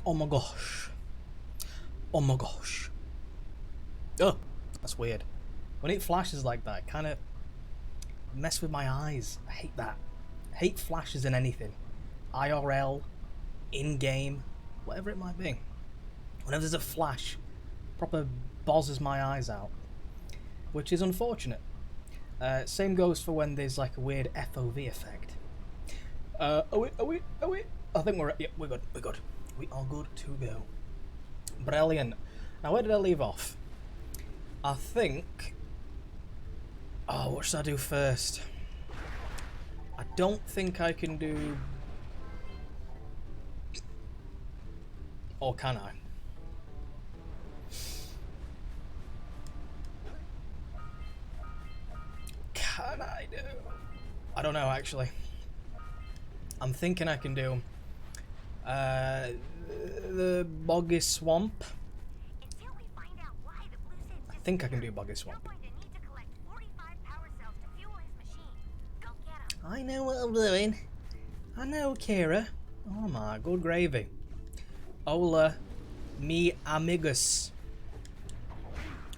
Oh my gosh. Oh my gosh. Oh, that's weird. When it flashes like that, it kind of mess with my eyes. I hate that. I hate flashes in anything. IRL, in-game, whatever it might be. Whenever there's a flash, proper bozzes my eyes out. Which is unfortunate. Same goes for when there's like a weird FOV effect. Are we? I think we're good. We're good. We are good to go. Brilliant. Now where did I leave off? I think... Oh, what should I do first? I don't think I can do... Or can I? Can I do? I don't know actually. I'm thinking I can do the Boggy Swamp. I think I can do Boggy Swamp. I know what I'm doing. I know, Kira. Oh my, good gravy. Hola, mi amigos.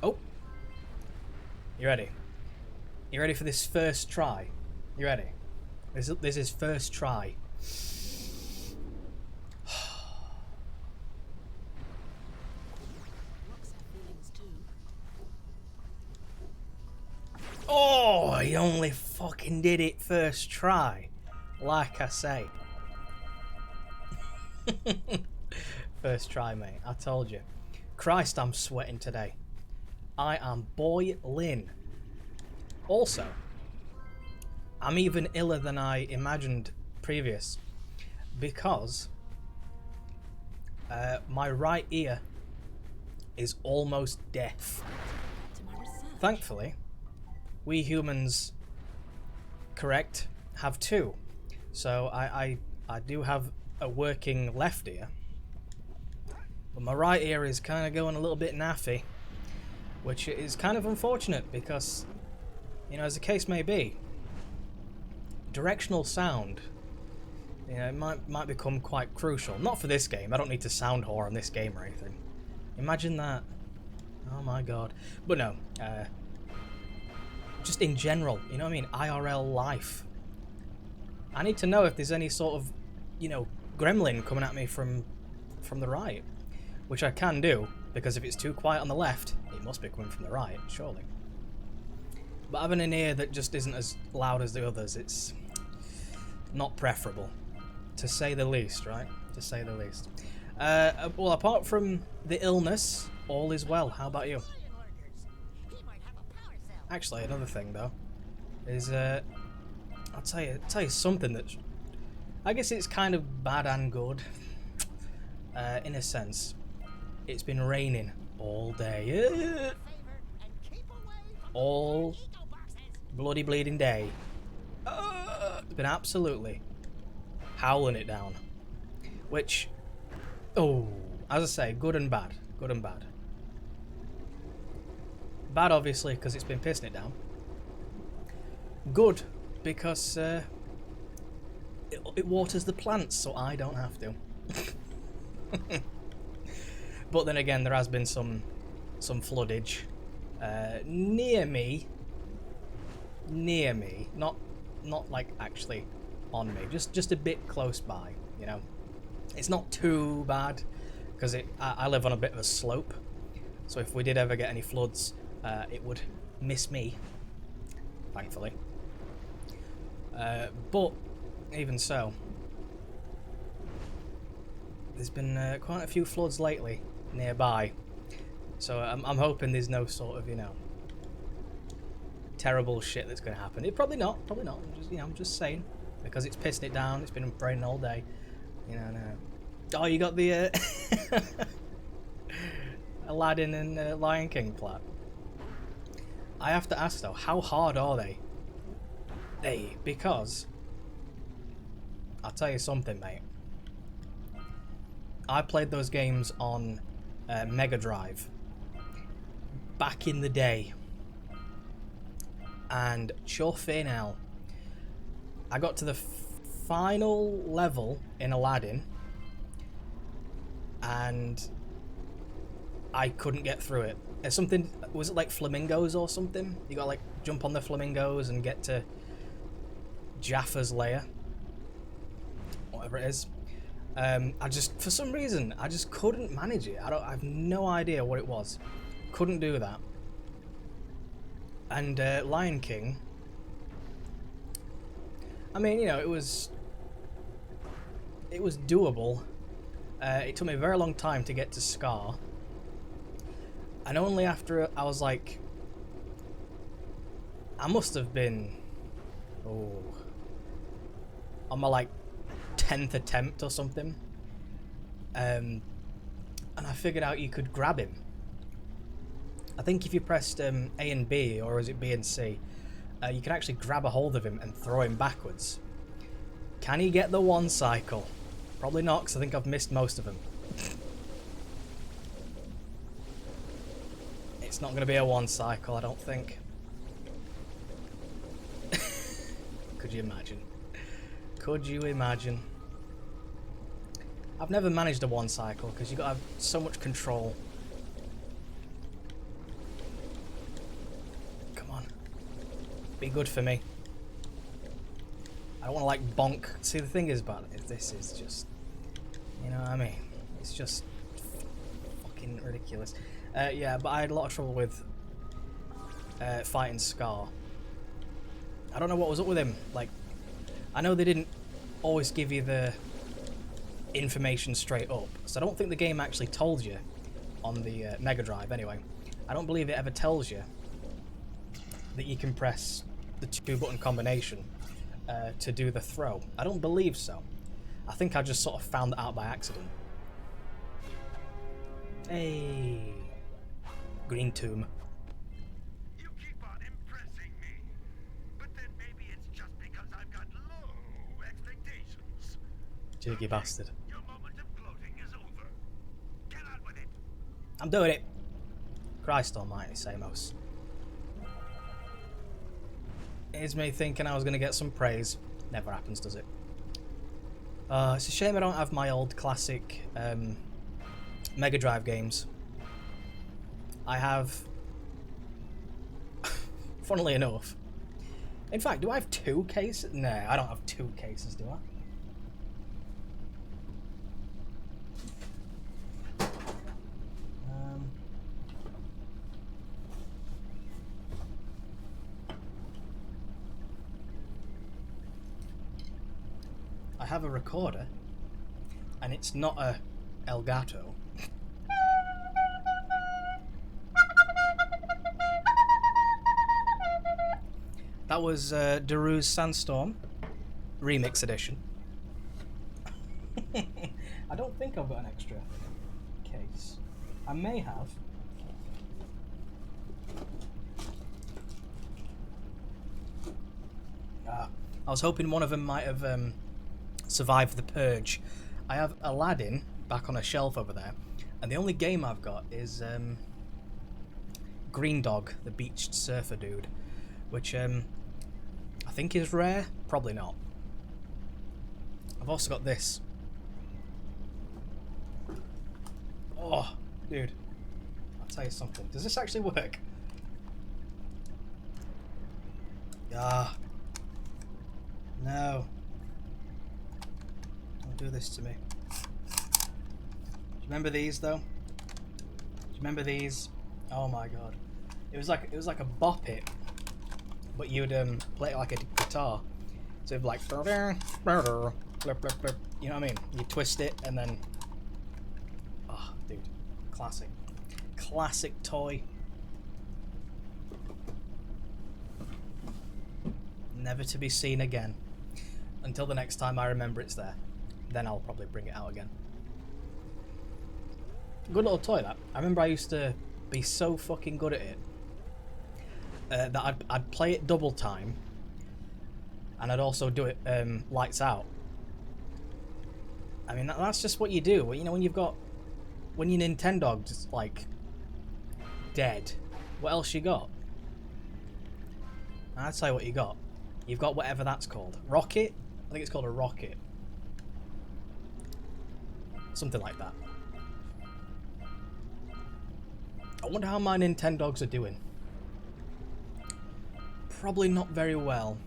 Oh. You ready? You ready for this first try? You ready? This is first try. Oh, he only fucking did it first try. Like I say. First try, mate. I told you. Christ, I'm sweating today. I am boiling. Also, I'm even iller than I imagined previous. Because my right ear is almost deaf. Thankfully, we humans, correct, have two. So I do have a working left ear. But my right ear is kind of going a little bit naffy. Which is kind of unfortunate because, you know, as the case may be, directional sound, you know, it might become quite crucial. Not for this game. I don't need to sound whore on this game or anything. Imagine that. Oh my god. But no, just in general, you know what I mean? IRL life. I need to know if there's any sort of, you know, gremlin coming at me from the right. Which I can do, because if it's too quiet on the left, it must be coming from the right, surely. But having an ear that just isn't as loud as the others, it's not preferable. To say the least, right? To say the least. Well, apart from the illness, all is well. How about you? Actually, another thing though is I'll tell you something that I guess it's kind of bad and good in a sense. It's been raining all day, all bloody bleeding day. It's been absolutely howling it down, which, oh, as I say, good and bad, good and bad. Bad, obviously, because it's been pissing it down. Good, because it waters the plants, so I don't have to. But then again, there has been some floodage near me, not like actually on me, just a bit close by. You know, it's not too bad because I live on a bit of a slope, so if we did ever get any floods, it would miss me, thankfully. But even so, there's been quite a few floods lately nearby, so I'm hoping there's no sort of, you know, terrible shit that's going to happen. Probably not. I'm just saying, because it's pissing it down. It's been raining all day. You know. No. Oh, you got the Aladdin and Lion King plat. I have to ask though, how hard are they? Because I'll tell you something, mate. I played those games on Mega Drive back in the day, and sure now, I got to the final level in Aladdin, and I couldn't get through it. It's something, was it like flamingos or something? You gotta like jump on the flamingos and get to Jaffa's lair, whatever it is. I just, for some reason, I just couldn't manage it. I have no idea what it was. Couldn't do that. And Lion King, I mean, you know, it was doable. It took me a very long time to get to Scar. And only after I was like, I must have been, on my like 10th attempt or something. And I figured out you could grab him. I think if you pressed A and B, or is it B and C, you can actually grab a hold of him and throw him backwards. Can he get the one cycle? Probably not, because I think I've missed most of them. It's not going to be a one cycle, I don't think. Could you imagine? Could you imagine? I've never managed a one cycle, because you've got to have so much control. Come on. Be good for me. I don't want to like bonk. See, the thing is about it, this is just, you know what I mean? It's just fucking ridiculous. Yeah, but I had a lot of trouble with fighting Scar. I don't know what was up with him. Like, I know they didn't always give you the information straight up, so I don't think the game actually told you on the Mega Drive anyway. I don't believe it ever tells you that you can press the 2-button combination to do the throw. I don't believe so. I think I just sort of found that out by accident. Hey, Green Tomb. You keep on impressing me, but then maybe it's just because I've got low expectations. Cheeky bastard. Your moment of gloating is over. Get on with it. I'm doing it. Christ almighty, Samos. Here's me thinking I was going to get some praise. Never happens, does it? It's a shame I don't have my old classic Mega Drive games. I have... funnily enough. In fact, do I have 2 cases? No, I don't have 2 cases, do I? I have a recorder, and it's not a Elgato. That was Daru's Sandstorm Remix Edition. I don't think I've got an extra case. I may have. I was hoping one of them might have survived the purge. I have Aladdin back on a shelf over there, and the only game I've got is Green Dog, the beached surfer dude, which I think is rare. Probably not. I've also got this. Oh, dude. I'll tell you something. Does this actually work? Ah. No. Don't do this to me. Do you remember these though? Do you remember these? Oh my god. It was like a bop it, but you would play it like a guitar. So it'd be like, you know what I mean? You twist it and then, oh dude, classic. Classic toy. Never to be seen again. Until the next time I remember it's there. Then I'll probably bring it out again. Good little toy, that. I remember I used to be so fucking good at it that I'd play it double time, and I'd also do it lights out. I mean, that's just what you do. You know, when your Nintendog's like dead, what else you got? I'd tell you what you got. You've got whatever that's called. Rocket? I think it's called a rocket. Something like that. I wonder how my Nintendogs are doing. Probably not very well,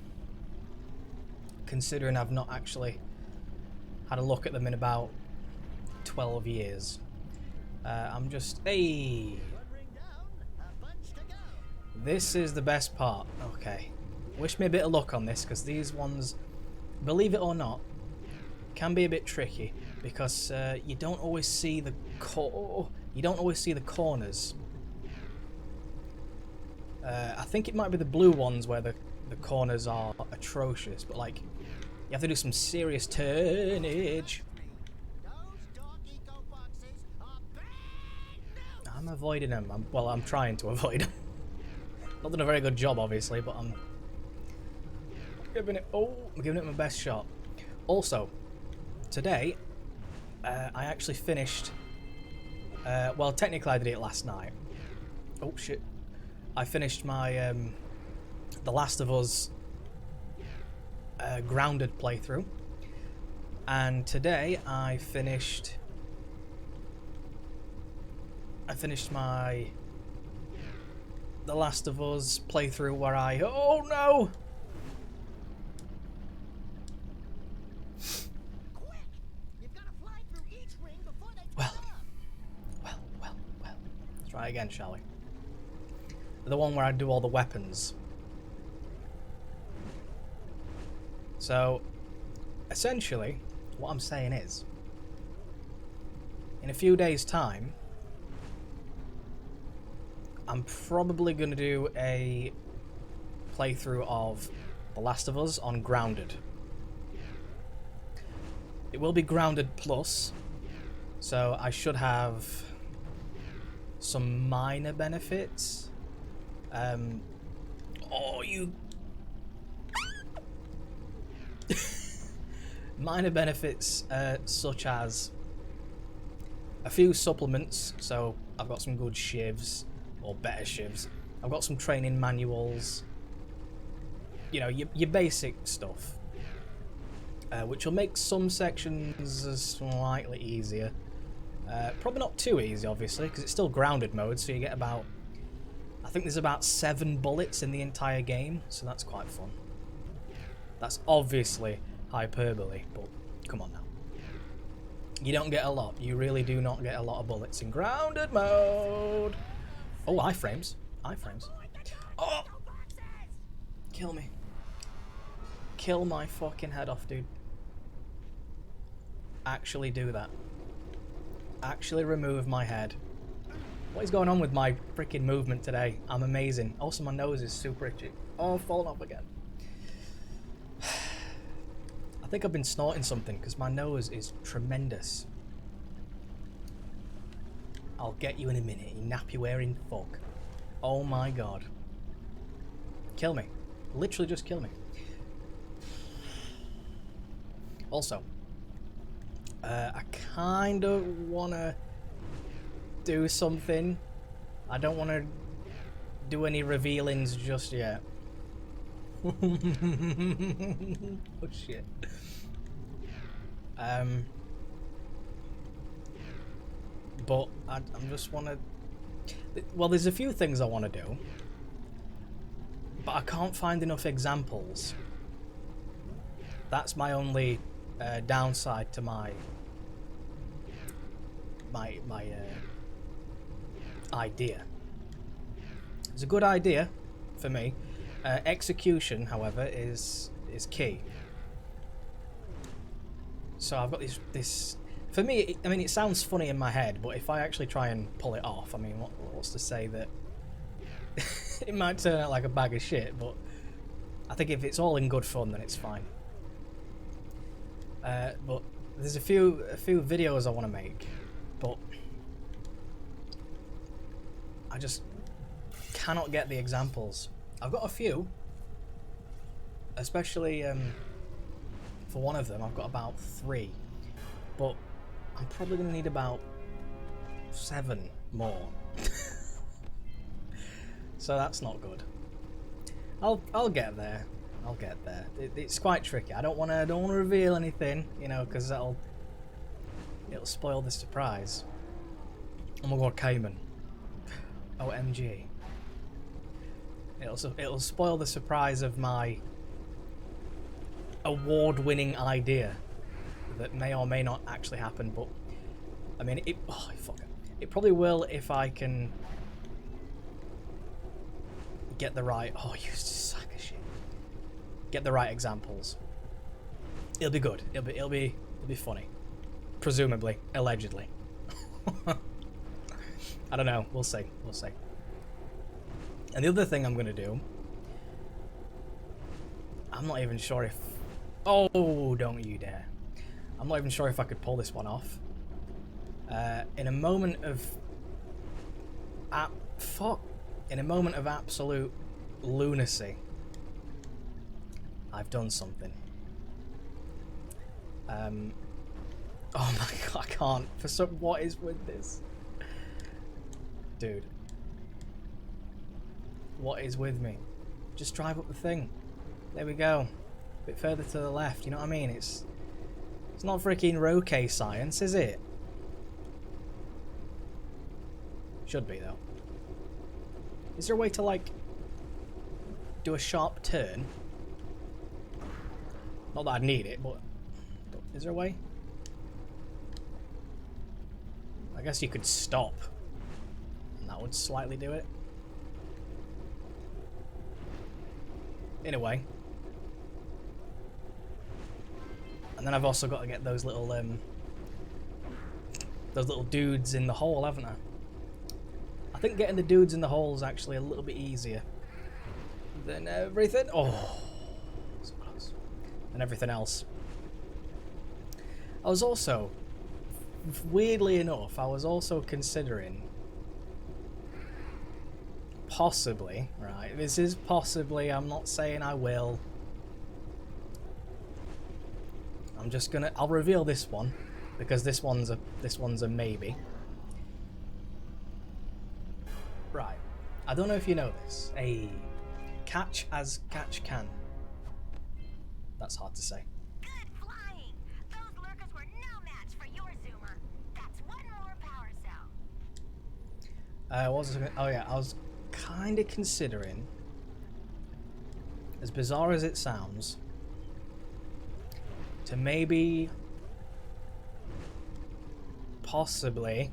considering I've not actually had a look at them in about 12 years. I'm just... Hey! This is the best part. Okay. Wish me a bit of luck on this, because these ones, believe it or not, can be a bit tricky, because you don't always see the corners. I think it might be the blue ones where the corners are atrocious, but like, you have to do some serious turnage. I'm avoiding them. I'm trying to avoid them. Not done a very good job, obviously, but I'm giving it my best shot. Also, today, I actually finished. Well, technically, I did it last night. Oh shit! I finished my The Last of Us grounded playthrough, and today I finished my The Last of Us playthrough where I... Oh no! Quick! You've got to fly through each ring before they Well. Let's try again, shall we? The one where I do all the weapons. So, essentially, what I'm saying is, in a few days' time, I'm probably going to do a playthrough of The Last of Us on Grounded. It will be Grounded Plus, so I should have some minor benefits. Minor benefits such as a few supplements, so I've got some good shivs, or better shivs. I've got some training manuals, you know, your basic stuff, which will make some sections slightly easier. Probably not too easy, obviously, because it's still grounded mode, so you get about, I think there's about 7 bullets in the entire game, so that's quite fun. That's obviously hyperbole, but come on now. You don't get a lot. You really do not get a lot of bullets in grounded mode. Oh, iframes. Iframes. Oh! Kill me. Kill my fucking head off, dude. Actually do that. Actually remove my head. What is going on with my freaking movement today? I'm amazing. Also, my nose is super itchy. Oh, I've fallen off again. I think I've been snorting something because my nose is tremendous. I'll get you in a minute, you nappy wearing fuck. Oh my god. Kill me. Literally just kill me. Also, I kind of want to do something. I don't want to do any revealings just yet. Oh shit. But I just want to... Well, there's a few things I want to do, but I can't find enough examples. That's my only downside to my idea. It's a good idea for me. Execution, however, is key. So I've got this. For me, I mean, it sounds funny in my head, but if I actually try and pull it off, I mean, what's to say that it might turn out like a bag of shit? But I think if it's all in good fun, then it's fine. But there's a few videos I want to make, but I just cannot get the examples. I've got a few, especially for one of them. I've got about 3, but I'm probably going to need about 7 more. So that's not good. I'll get there. I'll get there. It's quite tricky. I don't want to reveal anything, you know, because it'll spoil the surprise. Oh my god, Cayman. OMG. It'll spoil the surprise of my award-winning idea that may or may not actually happen, but I mean, it probably will if I can get the right. Oh, you sack of shit. Get the right examples. It'll be good. It'll be funny. Presumably, allegedly. I don't know. We'll see. We'll see. And the other thing I'm gonna do, I'm not even sure if. Oh, don't you dare! I'm not even sure if I could pull this one off. In a moment of in a moment of absolute lunacy, I've done something. Oh my god, I can't. What is with this, dude? What is with me? Just drive up the thing. There we go. A bit further to the left. You know what I mean? It's not freaking Roque science, is it? Should be, though. Is there a way to, like, do a sharp turn? Not that I'd need it, but is there a way? I guess you could stop, and that would slightly do it. In a way. And then I've also got to get those little dudes in the hole, haven't I? I think getting the dudes in the hole is actually a little bit easier than everything. Oh, so close. Than everything else. I was also, weirdly enough, I was also considering possibly, right? This is possibly. I'm not saying I will. I'm just gonna. I'll reveal this one because this one's a maybe. Right. I don't know if you know this. A catch as catch can. That's hard to say. Good flying! Those lurkers were no match for your zoomer. That's one more power cell. Oh yeah, I was kind of considering, as bizarre as it sounds, to maybe, possibly.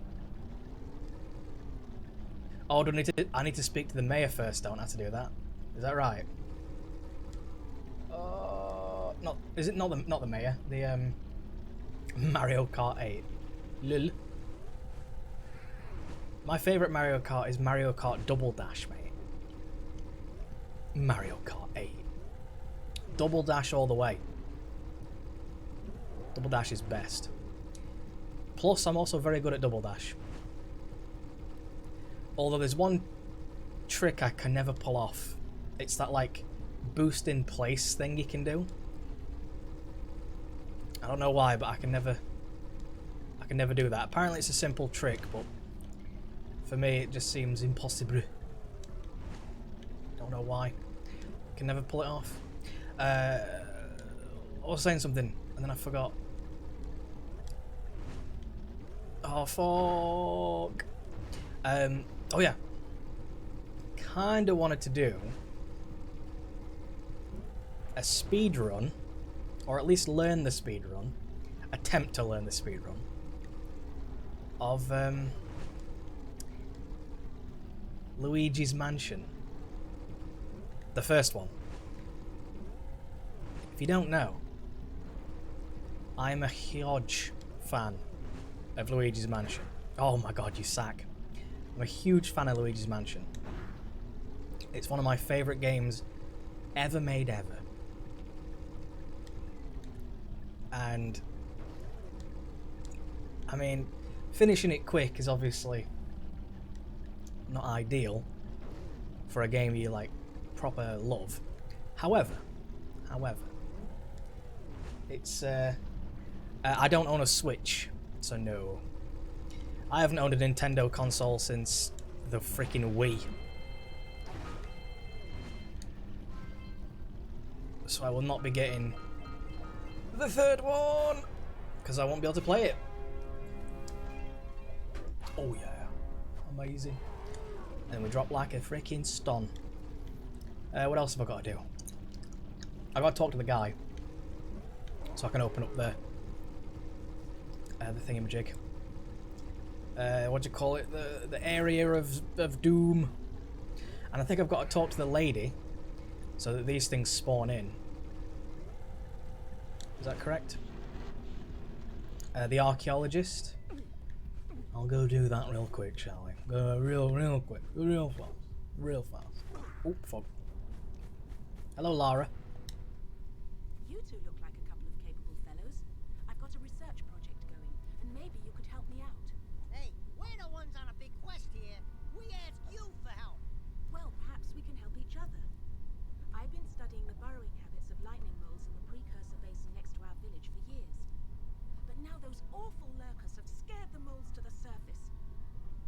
Oh, I need to speak to the mayor first, don't I, to do that? Is that right? Is it not the mayor? The Mario Kart 8. Lol. My favourite Mario Kart is Mario Kart Double Dash, mate. Mario Kart 8. Double Dash all the way. Double Dash is best. Plus, I'm also very good at Double Dash. Although there's one trick I can never pull off. It's that, like, boost in place thing you can do. I don't know why, but I can never do that. Apparently it's a simple trick, but for me it just seems impossible. Don't know why. Can never pull it off. I was saying something and then I forgot. Oh fuck. Oh yeah. Kinda wanted to do a speed run, or at least learn the speed run, attempt to learn the speed run of Luigi's Mansion, the first one. If you don't know, I'm a huge fan of Luigi's Mansion. Oh my god, you sack. I'm a huge fan of Luigi's Mansion. It's one of my favourite games ever made ever. And I mean, finishing it quick is obviously not ideal for a game you like proper love. However, it's I don't own a Switch, so no. I haven't owned a Nintendo console since the freaking Wii. So I will not be getting the third one because I won't be able to play it. Oh yeah, amazing. And we drop like a freaking stun. What else have I got to do? I got to talk to the guy. So I can open up the thingamajig. What do you call it? The area of doom. And I think I've got to talk to the lady so that these things spawn in. Is that correct? The archaeologist. I'll go do that real quick, shall we? Go real quick, real fast. Oh, fog. Hello, Lara. You two look like a couple of capable fellows. I've got a research project going, and maybe you could help me out. Hey, we're the ones on a big quest here. We ask you for help. Well, perhaps we can help each other. I've been studying the burrowing habits of lightning moles in the Precursor basin next to our village for years. But now those awful lurkers have scared the moles to the surface.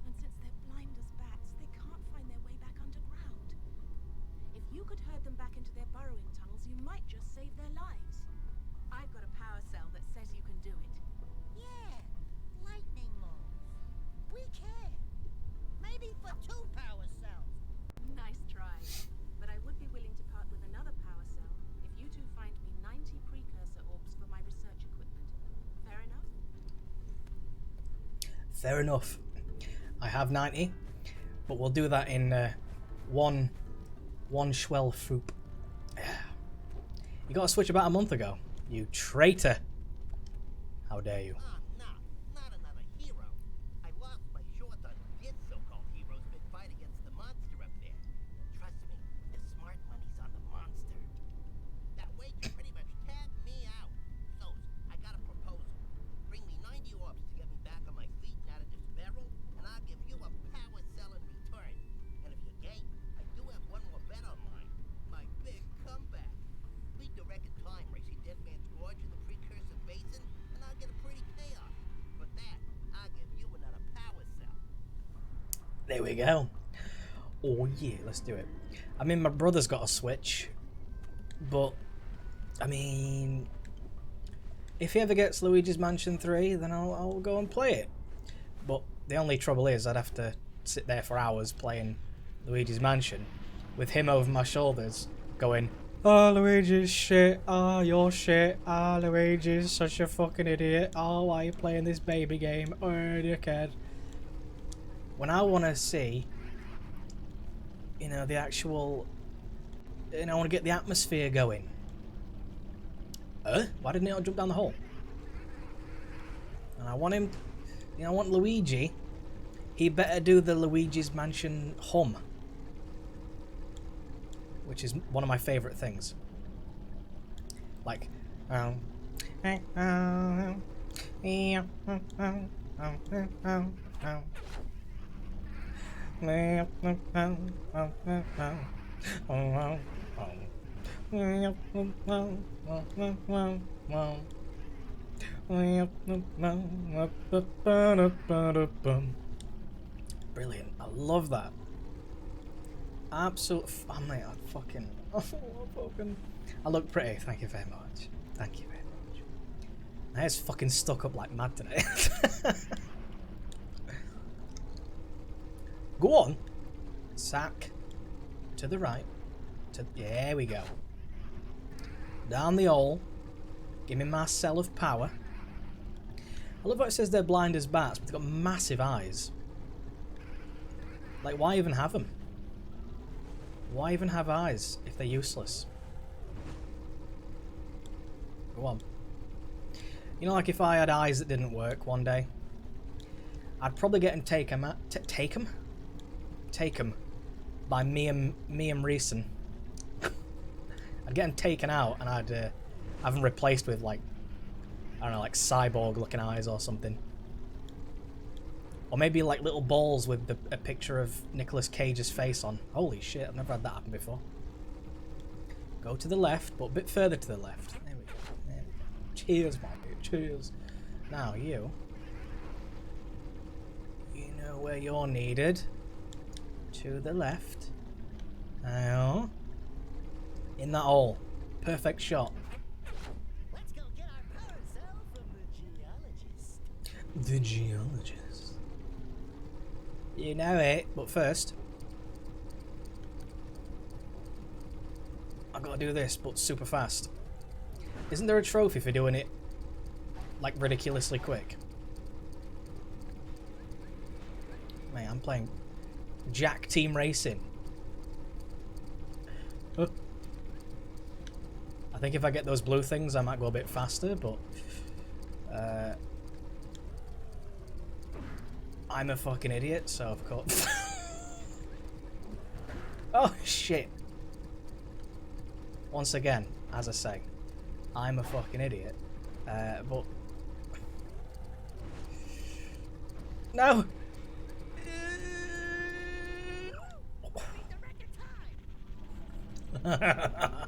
And since they're blind as bats, they can't find their way back underground. If you could herd them back into their burrowing tunnels, you might just save their lives. I've got a power cell that says you can do it. Yeah, lightning moles. We can. Maybe for 2 power cells. Nice try. But I would be willing to part with another power cell if you two find me 90 Precursor orbs for my research equipment. Fair enough? Fair enough. I have 90, but we'll do that in one Schwell Foop. You got a Switch about a month ago, you traitor. How dare you? Not another hero. I lost my short on this so-called hero's big fight against the monster up there. Trust me, the smart money's on the monster. That wage pretty much tapped me out. So, I got a proposal. Bring me 90 orbs to get me back on my feet and out of this barrel, and I'll give you a power cell in return. And if you're game, I do have one more bet on mine. My big comeback. Beat the record time racing Dead Man's Gorge in the Precursor basin, and I'll get a pretty payoff. For that, I'll give you another power cell. There we go. Oh yeah, let's do it. I mean, my brother's got a Switch, but I mean, if he ever gets Luigi's Mansion 3, then I'll go and play it. But the only trouble is I'd have to sit there for hours playing Luigi's Mansion with him over my shoulders going, "Oh, Luigi's shit. Oh, you're shit. Oh, Luigi's such a fucking idiot. Oh, why are you playing this baby game? Oh, dickhead." When I want to see, the actual, I want to get the atmosphere going. Why didn't it jump down the hole? And I want him, I want Luigi. He better do the Luigi's Mansion hum, which is one of my favourite things. Like, brilliant. I love that. Absolute. Oh, mate, I look pretty. Thank you very much. Thank you very much. My hair's fucking stuck up like mad today. Go on. Sack. To the right. There we go. Down the hole. Give me my cell of power. I love how it says they're blind as bats, but they've got massive eyes. Like, why even have them? Why even have eyes if they're useless? Go on. Like if I had eyes that didn't work one day, I'd probably get and take them by Miam Reeson. I'd get them taken out and I'd have them replaced with like, I don't know, like cyborg looking eyes or something. Or maybe like little balls with a picture of Nicolas Cage's face on. Holy shit, I've never had that happen before. Go to the left, but a bit further to the left. There we go. There we go. Cheers, my dude. Cheers. Now you know where you're needed. To the left. Now. In that hole. Perfect shot. Let's go get our power cell from the geologist. The geologist. You know it, but first, gotta do this, but super fast. Isn't there a trophy for doing it, like, ridiculously quick? Man, I'm playing Jak Team Racing. Huh. I think if I get those blue things, I might go a bit faster, but... I'm a fucking idiot, so of course... Oh, shit. Once again, as I say, I'm a fucking idiot. But... No! That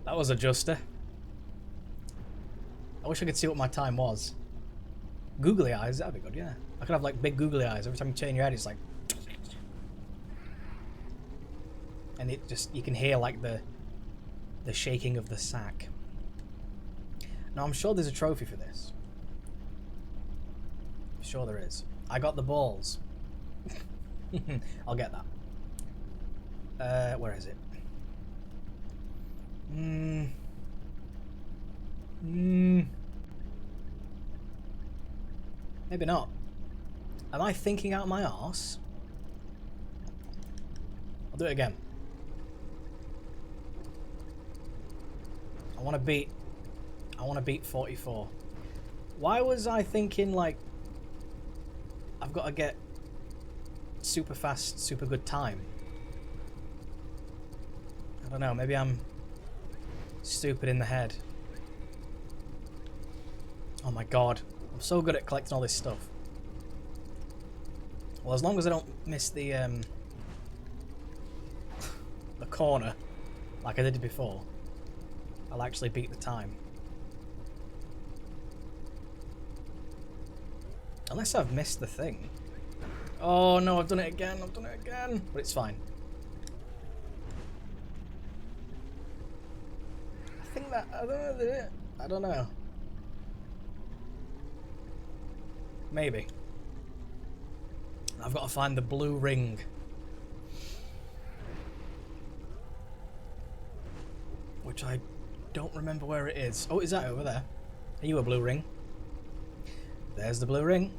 was a adjuster. I wish I could see what my time was. Googly eyes, that'd be good, yeah. I could have like big googly eyes. Every time you turn your head, it's like... And it just, you can hear like the shaking of the sack. Now I'm sure there's a trophy for this. I'm sure there is. I got the balls. I'll get that. Where is it? Maybe not. Am I thinking out my arse? I'll do it again. I want to beat 44. Why was I thinking like I've got to get super fast, super good time? I don't know, maybe I'm stupid in the head. Oh my god, I'm so good at collecting all this stuff. Well, as long as I don't miss the corner like I did before, I'll actually beat the time. Unless I've missed the thing. Oh no, I've done it again, but it's fine. I think that, I don't know. Maybe. I've got to find the blue ring. Which I don't remember where it is. Oh, is that over there? Are you a blue ring? There's the blue ring.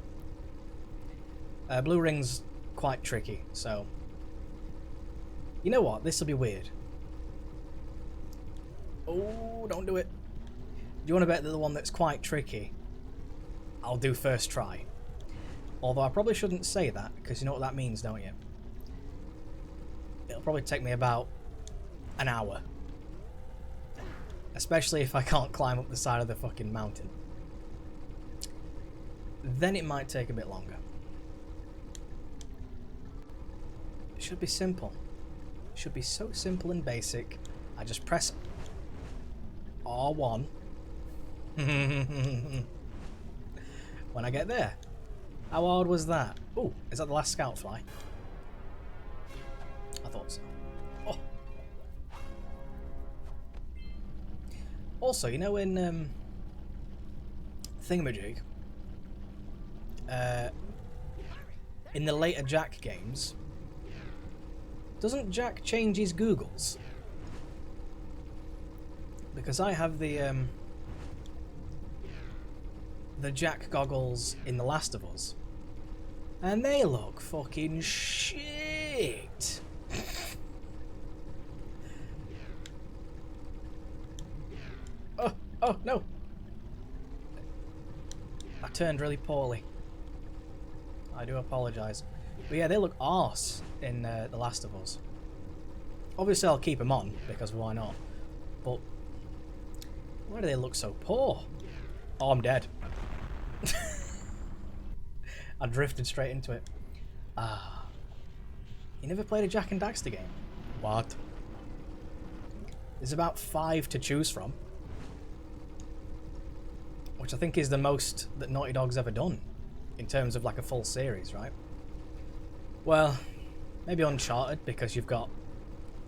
Blue ring's quite tricky, so... You know what? This will be weird. Oh, don't do it. Do you want to bet that the one that's quite tricky, I'll do first try? Although I probably shouldn't say that, because you know what that means, don't you? It'll probably take me about an hour. Especially if I can't climb up the side of the fucking mountain. Then it might take a bit longer. It should be simple. It should be so simple and basic. I just press R1 when I get there. How hard was that? Oh, is that the last scout fly? I thought so. Oh. Also, you know in Thingamajig, in the later Jak games, doesn't Jak change his googles? Because I have the Jak goggles in The Last of Us, and they look fucking shit. Oh no! I turned really poorly. I do apologise. But yeah, they look arse in The Last of Us. Obviously I'll keep them on, because why not? But why do they look so poor? Oh, I'm dead. I drifted straight into it. Ah. You never played a Jak and Daxter game? What? There's about 5 to choose from. Which I think is the most that Naughty Dog's ever done. In terms of like a full series, right? Well, maybe Uncharted, because you've got...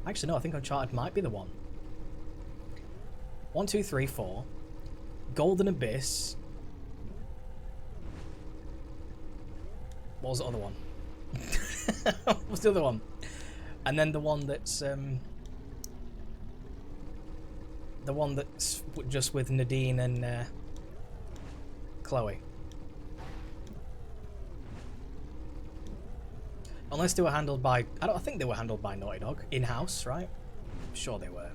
Actually no, I think Uncharted might be the one. 1, 2, 3, 4. Golden Abyss. What was the other one? What's the other one? And then the one that's The one that's just with Nadine and Klye. Unless they were handled by... I think they were handled by Naughty Dog. In-house, right? I'm sure they were.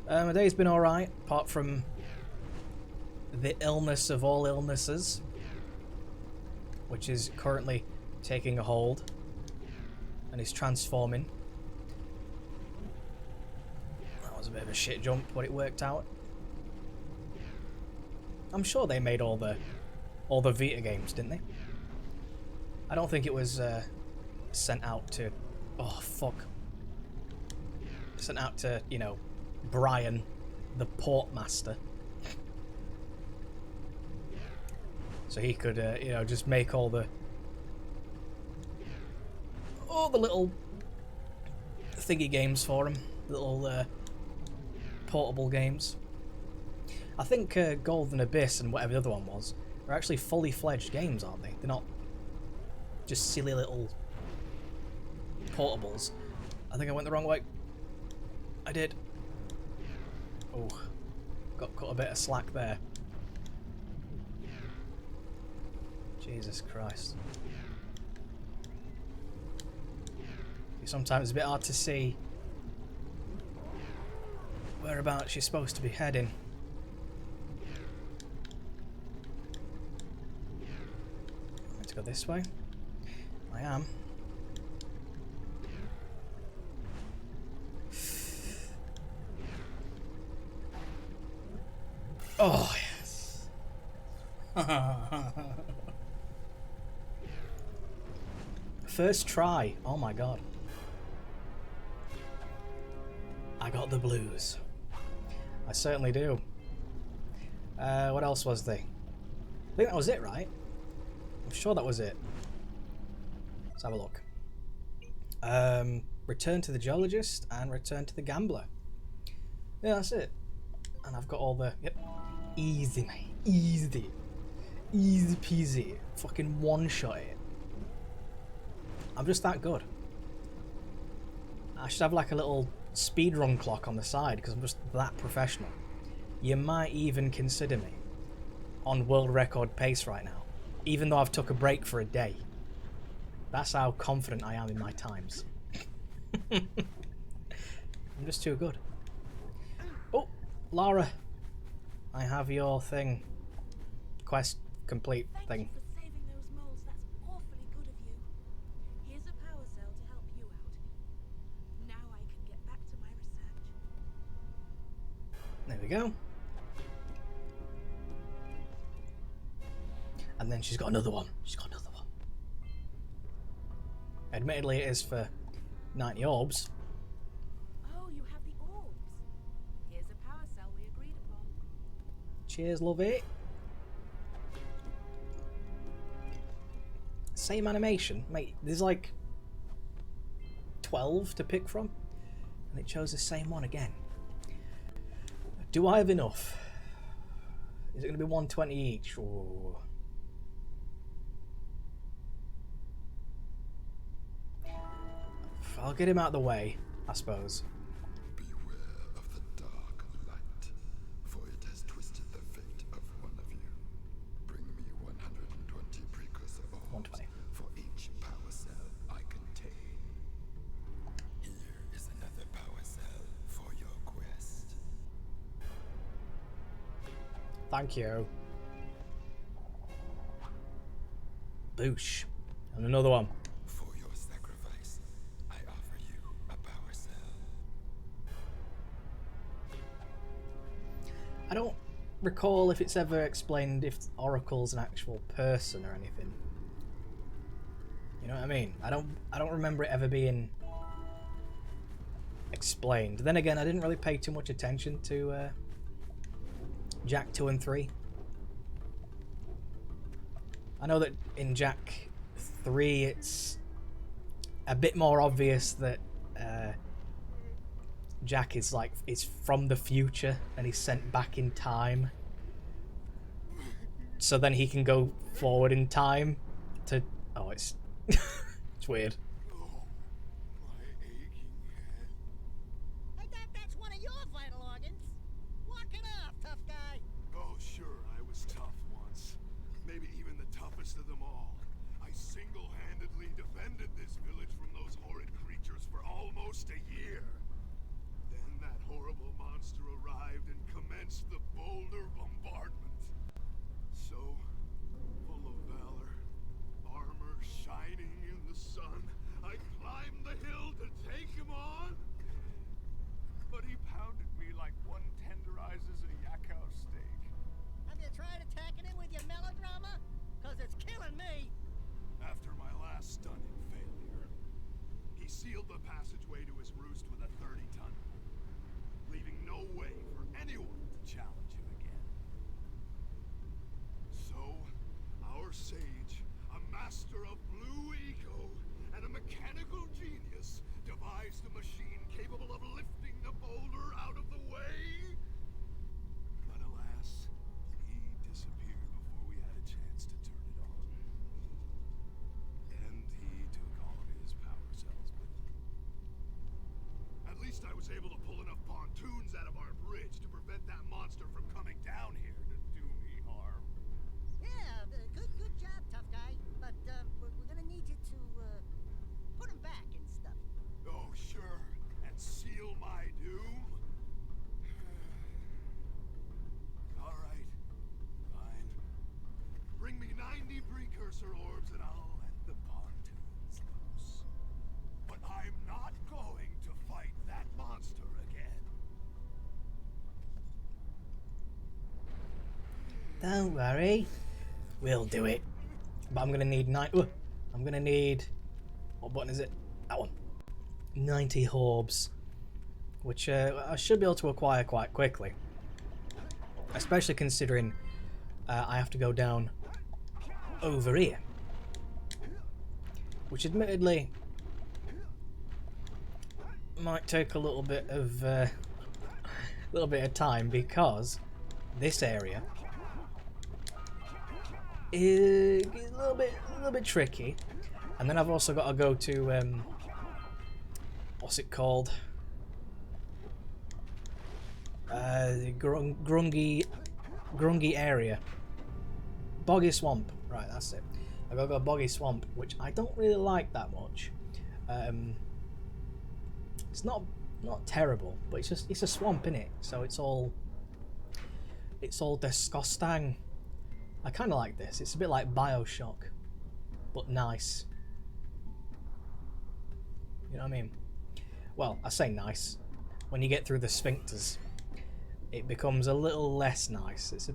My day's been alright, apart from the illness of all illnesses, which is currently taking a hold and is transforming. That was a bit of a shit jump, but it worked out. I'm sure they made all the Vita games, didn't they? I don't think it was sent out to... Oh, fuck. Sent out to, you know, Brian, the port master. So he could, you know, just make all the little thingy games for him. Little portable games. I think Golden Abyss and whatever the other one was are actually fully fledged games, aren't they? They're not just silly little portables. I think I went the wrong way. I did. Oh, got cut a bit of slack there. Jesus Christ. Sometimes it's a bit hard to see whereabouts you're supposed to be heading. I'm meant to go this way. I am. Oh, yes. First try. Oh my god. I got the blues. I certainly do. What else was there? I think that was it, right? I'm sure that was it. Let's have a look. Return to the geologist and return to the gambler. Yeah, that's it. And I've got all the... Yep. Easy, mate. Easy. Easy peasy. Fucking one-shot it. I'm just that good. I should have like a little speedrun clock on the side because I'm just that professional. You might even consider me on world record pace right now, even though I've took a break for a day. That's how confident I am in my times. I'm just too good. Oh, Lara, I have your thing. Quest complete thing. Thank you for saving those moles. That's awfully good of you. Here's a power cell to help you out. Now I can get back to my research. There we go. And then she's got another one. She's got another one. Admittedly, it is for 90 orbs. Oh, you have the orbs. Here's a power cell we agreed upon. Cheers, love it. Same animation. Mate, there's like 12 to pick from. And it chose the same one again. Do I have enough? Is it going to be 120 each? Or... I'll get him out of the way, I suppose. Beware of the dark light, for it has twisted the fate of one of you. Bring me 120 precursor orbs 120. for each power cell I contain. Here is another power cell for your quest. Thank you. Boosh. And another one. For your sacrifice, I offer you a power cell. I don't recall if it's ever explained if Oracle's an actual person or anything. You know what I mean? I don't remember it ever being explained. Then again, I didn't really pay too much attention to Jak 2 and 3. I know that in Jak 3 it's a bit more obvious that Jak is from the future and he's sent back in time. So then he can go forward in time to... Oh, it's... it's weird. I thought that's one of your vital bravest of them all. I single-handedly defended this village from those horrid creatures for almost a year. Then that horrible monster arrived and commenced the boulder bombardment. So, full of valor, armor shining in the sun, I climbed the hill to take him on. But he pounded me like one tenderizes a yakao steak. Have you tried attacking it with your melodrama? Cause it's killing me. After my last stunning failure, he sealed the passageway to his roost with a 30-ton bolt, leaving no way for anyone to challenge him again. So, our sage, a master of blue eco and a mechanical genius, devised a machine capable of lifting the boulder out of the way. But alas, he disappeared before we had a chance to turn it on. And he took all of his power cells with him. At least I was able to pull enough pontoons out of our bridge to prevent that monster from coming down here to do me harm. Yeah, good job, tough guy. But we're gonna need you to put him back and stuff. Oh, sure. And seal my doom? All right. Fine. Bring me 90 precursor orbs and I'll let the pontoons loose. But I'm not going to fight that monster again. Don't worry, we'll do it. But I'm gonna need I'm gonna need, what button is it? That one. 90 orbs, which I should be able to acquire quite quickly. Especially considering I have to go down over here, which admittedly might take a little bit of time because this area is a little bit tricky, and then I've also got to go to what's it called? The Grungy area. Boggy Swamp. Right, that's it. I gotta go Boggy Swamp, which I don't really like that much. It's not terrible, but it's a swamp, innit? So it's all disgusting. I kind of like this. It's a bit like BioShock, but nice. You know what I mean? Well, I say nice. When you get through the sphincters, it becomes a little less nice. It's a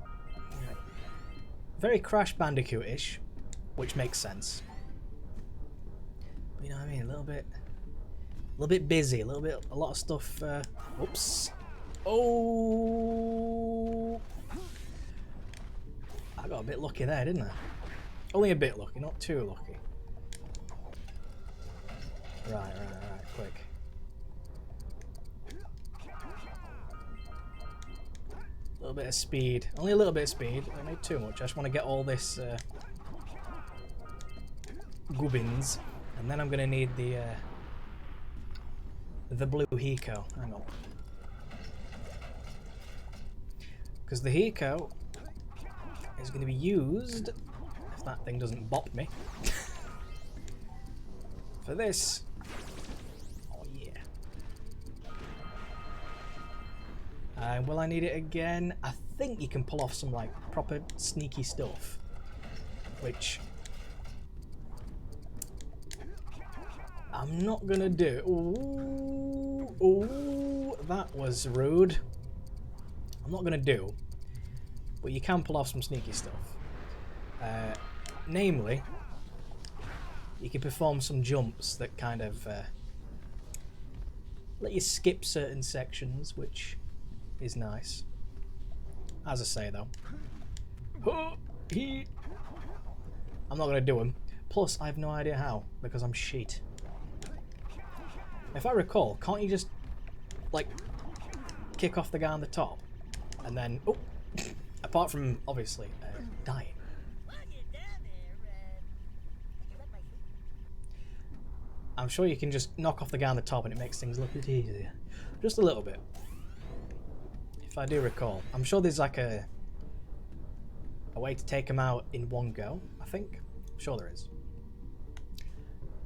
very Crash Bandicoot-ish, which makes sense. But you know what I mean? A little bit busy. A lot of stuff. Oops. Oh. I got a bit lucky there, didn't I? Only a bit lucky, not too lucky. Right, quick. A little bit of speed. Only a little bit of speed. I don't need too much. I just want to get all this gubbins. And then I'm going to need the blue Hiko. Hang on. Because the Hiko is going to be used, if that thing doesn't bop me, for this. Oh yeah. Will I need it again? I think you can pull off some like proper sneaky stuff, which I'm not gonna do. Ooh, that was rude. I'm not gonna do. But you can pull off some sneaky stuff. Namely, you can perform some jumps that kind of let you skip certain sections, which is nice. As I say though, I'm not going to do them. Plus, I have no idea how, because I'm shit. If I recall, can't you just, like, kick off the guy on the top? And then, oh, apart from, obviously, dying. While you're down there, you let my feet. I'm sure you can just knock off the guy on the top and it makes things look a bit easier. Just a little bit. If I do recall. I'm sure there's like a a way to take them out in one go, I think. I'm sure there is.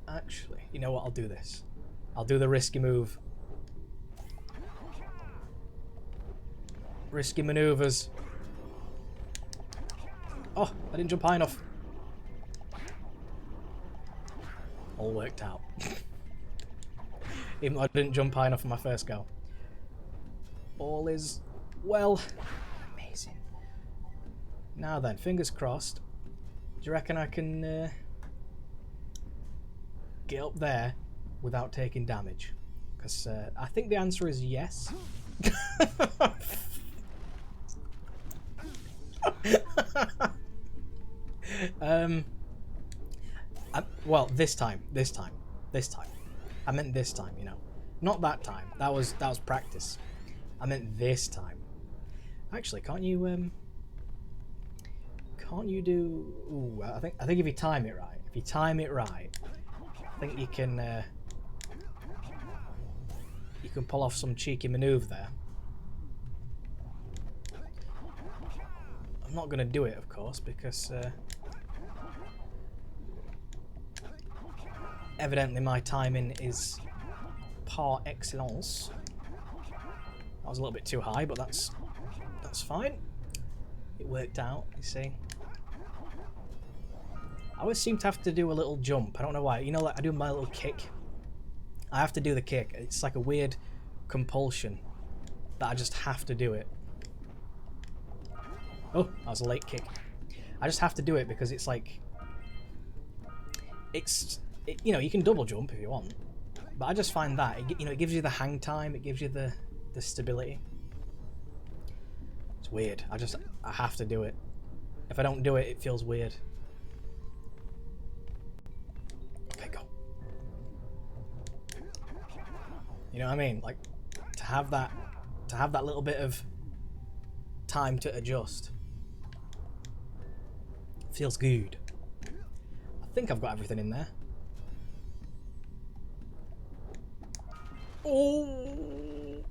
Actually, you know what? I'll do this. I'll do the risky move. Risky maneuvers. Oh, I didn't jump high enough. All worked out. Even though I didn't jump high enough for my first go. All is well. Amazing. Now then, fingers crossed. Do you reckon I can get up there without taking damage? Because I think the answer is yes. Well, this time. I meant this time, you know. Not that time. That was practice. I meant this time. Actually, can't you do? Ooh, I think if you time it right, I think you can pull off some cheeky maneuver there. I'm not gonna do it, of course, because evidently my timing is par excellence. That was a little bit too high, but that's fine. It worked out, you see. I always seem to have to do a little jump. I don't know why. You know, like I do my little kick. I have to do the kick. It's like a weird compulsion that I just have to do it. Oh, that was a late kick. I just have to do it because it's like... you know, you can double jump if you want. But I just find that, it gives you the hang time. It gives you the stability. It's weird. I have to do it. If I don't do it, it feels weird. Okay, go. You know what I mean? Like, to have that little bit of time to adjust. Feels good. I think I've got everything in there. Oh!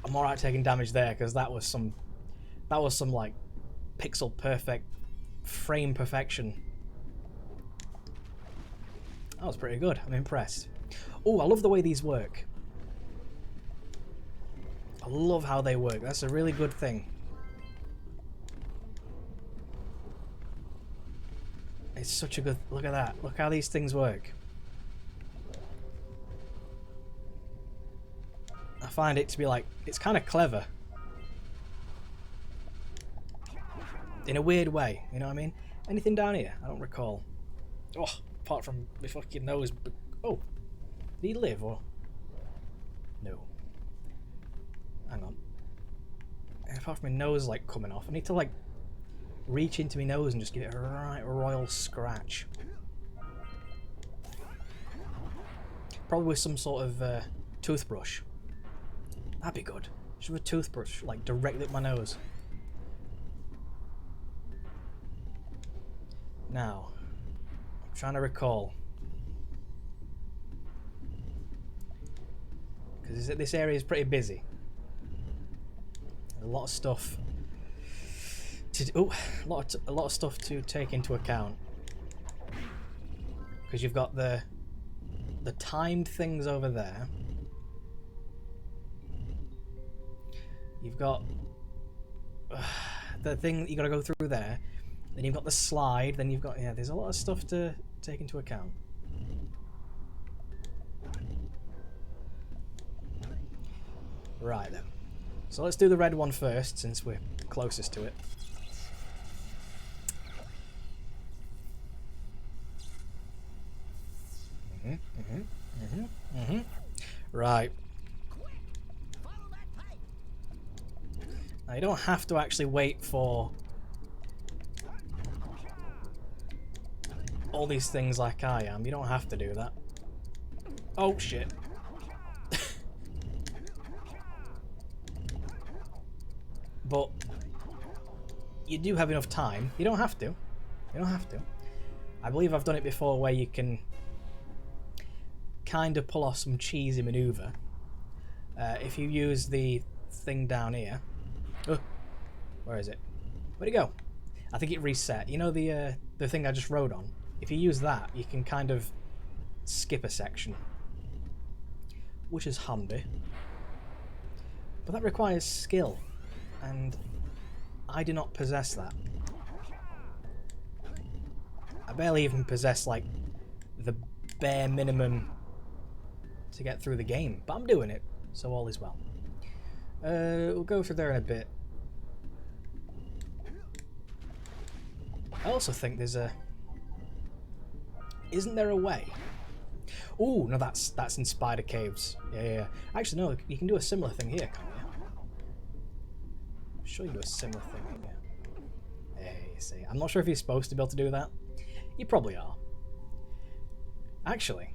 I'm alright taking damage there because that was some like pixel perfect frame perfection. That was pretty good. I'm impressed. Oh, I love the way these work. I love how they work. That's a really good thing. It's such a good... Look at that. Look how these things work. I find it to be like... It's kind of clever. In a weird way. You know what I mean? Anything down here? I don't recall. Oh, apart from my fucking nose. Oh. Did he live or... No. Hang on. Apart from my nose like coming off. I need to like... reach into my nose and just give it a right royal scratch. Probably with some sort of toothbrush. That'd be good. Just with a toothbrush, like directly at my nose. Now, I'm trying to recall. Because this area is pretty busy. There's a lot of stuff. A lot of stuff to take into account, because you've got the timed things over there. You've got the thing that you got to go through there. Then you've got the slide. Then you've got there's a lot of stuff to take into account. Right then. So let's do the red one first, since we're closest to it. Right. Now you don't have to actually wait for all these things like I am. You don't have to do that. Oh shit. But you do have enough time. You don't have to. You don't have to. I believe I've done it before where you can kind of pull off some cheesy maneuver. If you use the thing down here. Oh, where is it? Where'd it go? I think it reset. You know the thing I just rode on? If you use that, you can kind of skip a section, which is handy. But that requires skill, and I do not possess that. I barely even possess, like, the bare minimum to get through the game, but I'm doing it, so all is well. We'll go through there in a bit. I also think there's a... Isn't there a way? Oh, no, that's in Spider Caves. Yeah. Actually, no, you can do a similar thing here, can't you? I'm sure you can do a similar thing here. Hey, you see. I'm not sure if you're supposed to be able to do that. You probably are. Actually.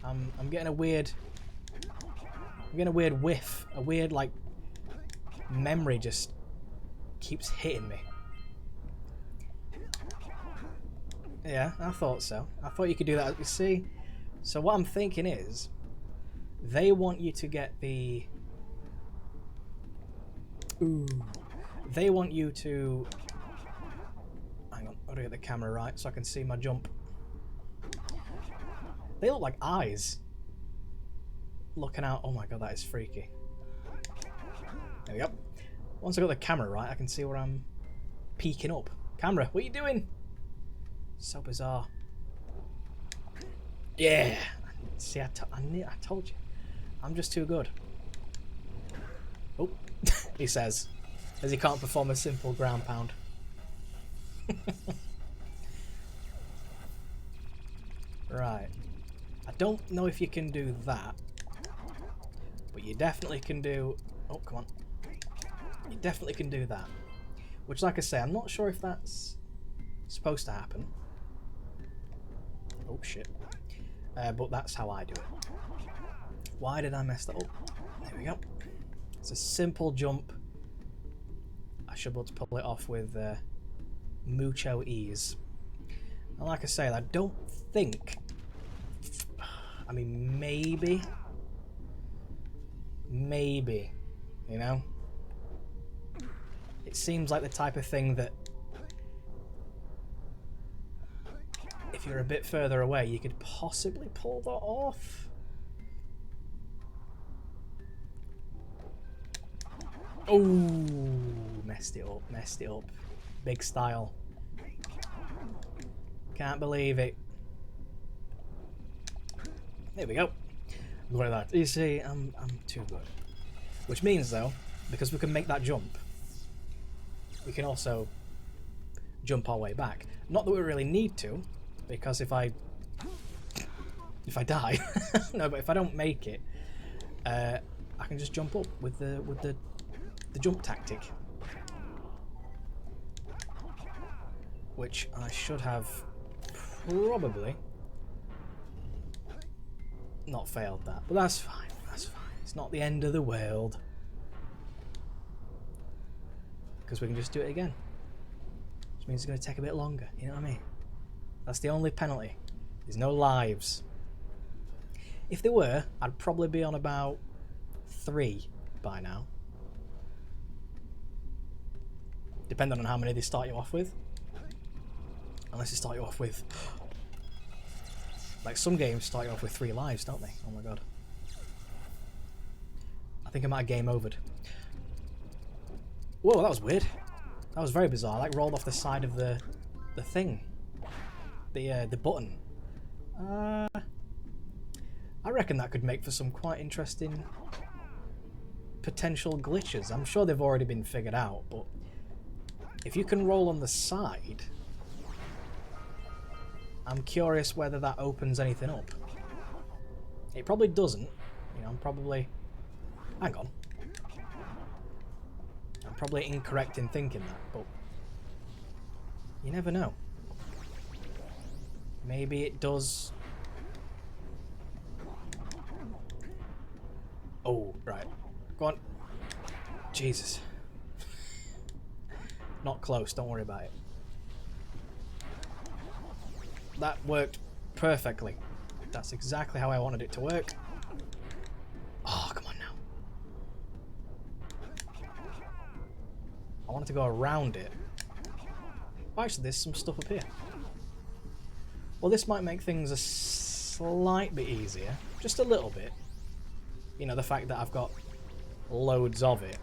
I'm getting a weird... I'm getting a weird whiff. A weird, like, memory just keeps hitting me. Yeah, I thought so. I thought you could do that. You see? So what I'm thinking is, they want you to get the... Ooh. They want you to... Hang on, I'll get the camera right so I can see my jump. They look like eyes. Looking out. Oh my god, that is freaky. There we go. Once I got the camera right, I can see where I'm peeking up. Camera, what are you doing? So bizarre. Yeah. See, I told you. I'm just too good. Oh, he says, as he can't perform a simple ground pound. Right. I don't know if you can do that, but you definitely can do... Oh, come on. You definitely can do that. Which, like I say, I'm not sure if that's supposed to happen. Oh, shit. But that's how I do it. Why did I mess that up? There we go. It's a simple jump. I should be able to pull it off with mucho ease. And like I say, I don't think... I mean, maybe, you know? It seems like the type of thing that if you're a bit further away, you could possibly pull that off. Oh, messed it up. Big style. Can't believe it. There we go. Look at that. You see, I'm too good. Which means, though, because we can make that jump, we can also jump our way back. Not that we really need to, because if I die, no, but if I don't make it, I can just jump up with the jump tactic, which I should have probably not failed that, but that's fine. It's not the end of the world, because we can just do it again, which means it's going to take a bit longer. You know what I mean? That's the only penalty. There's no lives. If there were, I'd probably be on about 3 by now, depending on how many they start you off with. Unless they start you off with... Like, some games start you off with 3 lives, don't they? Oh my god. I think I might have game overed. Whoa, that was weird. That was very bizarre. I, like, rolled off the side of the thing. The button. I reckon that could make for some quite interesting potential glitches. I'm sure they've already been figured out, but if you can roll on the side... I'm curious whether that opens anything up. It probably doesn't. You know, I'm probably... Hang on. I'm probably incorrect in thinking that, but... You never know. Maybe it does... Oh, right. Go on. Jesus. Not close, don't worry about it. that worked perfectly. That's exactly how I wanted it to work. Oh, come on now. I wanted to go around it. Oh, actually, there's some stuff up here. Well, this might make things a slight bit easier. Just a little bit. You know, the fact that I've got loads of it.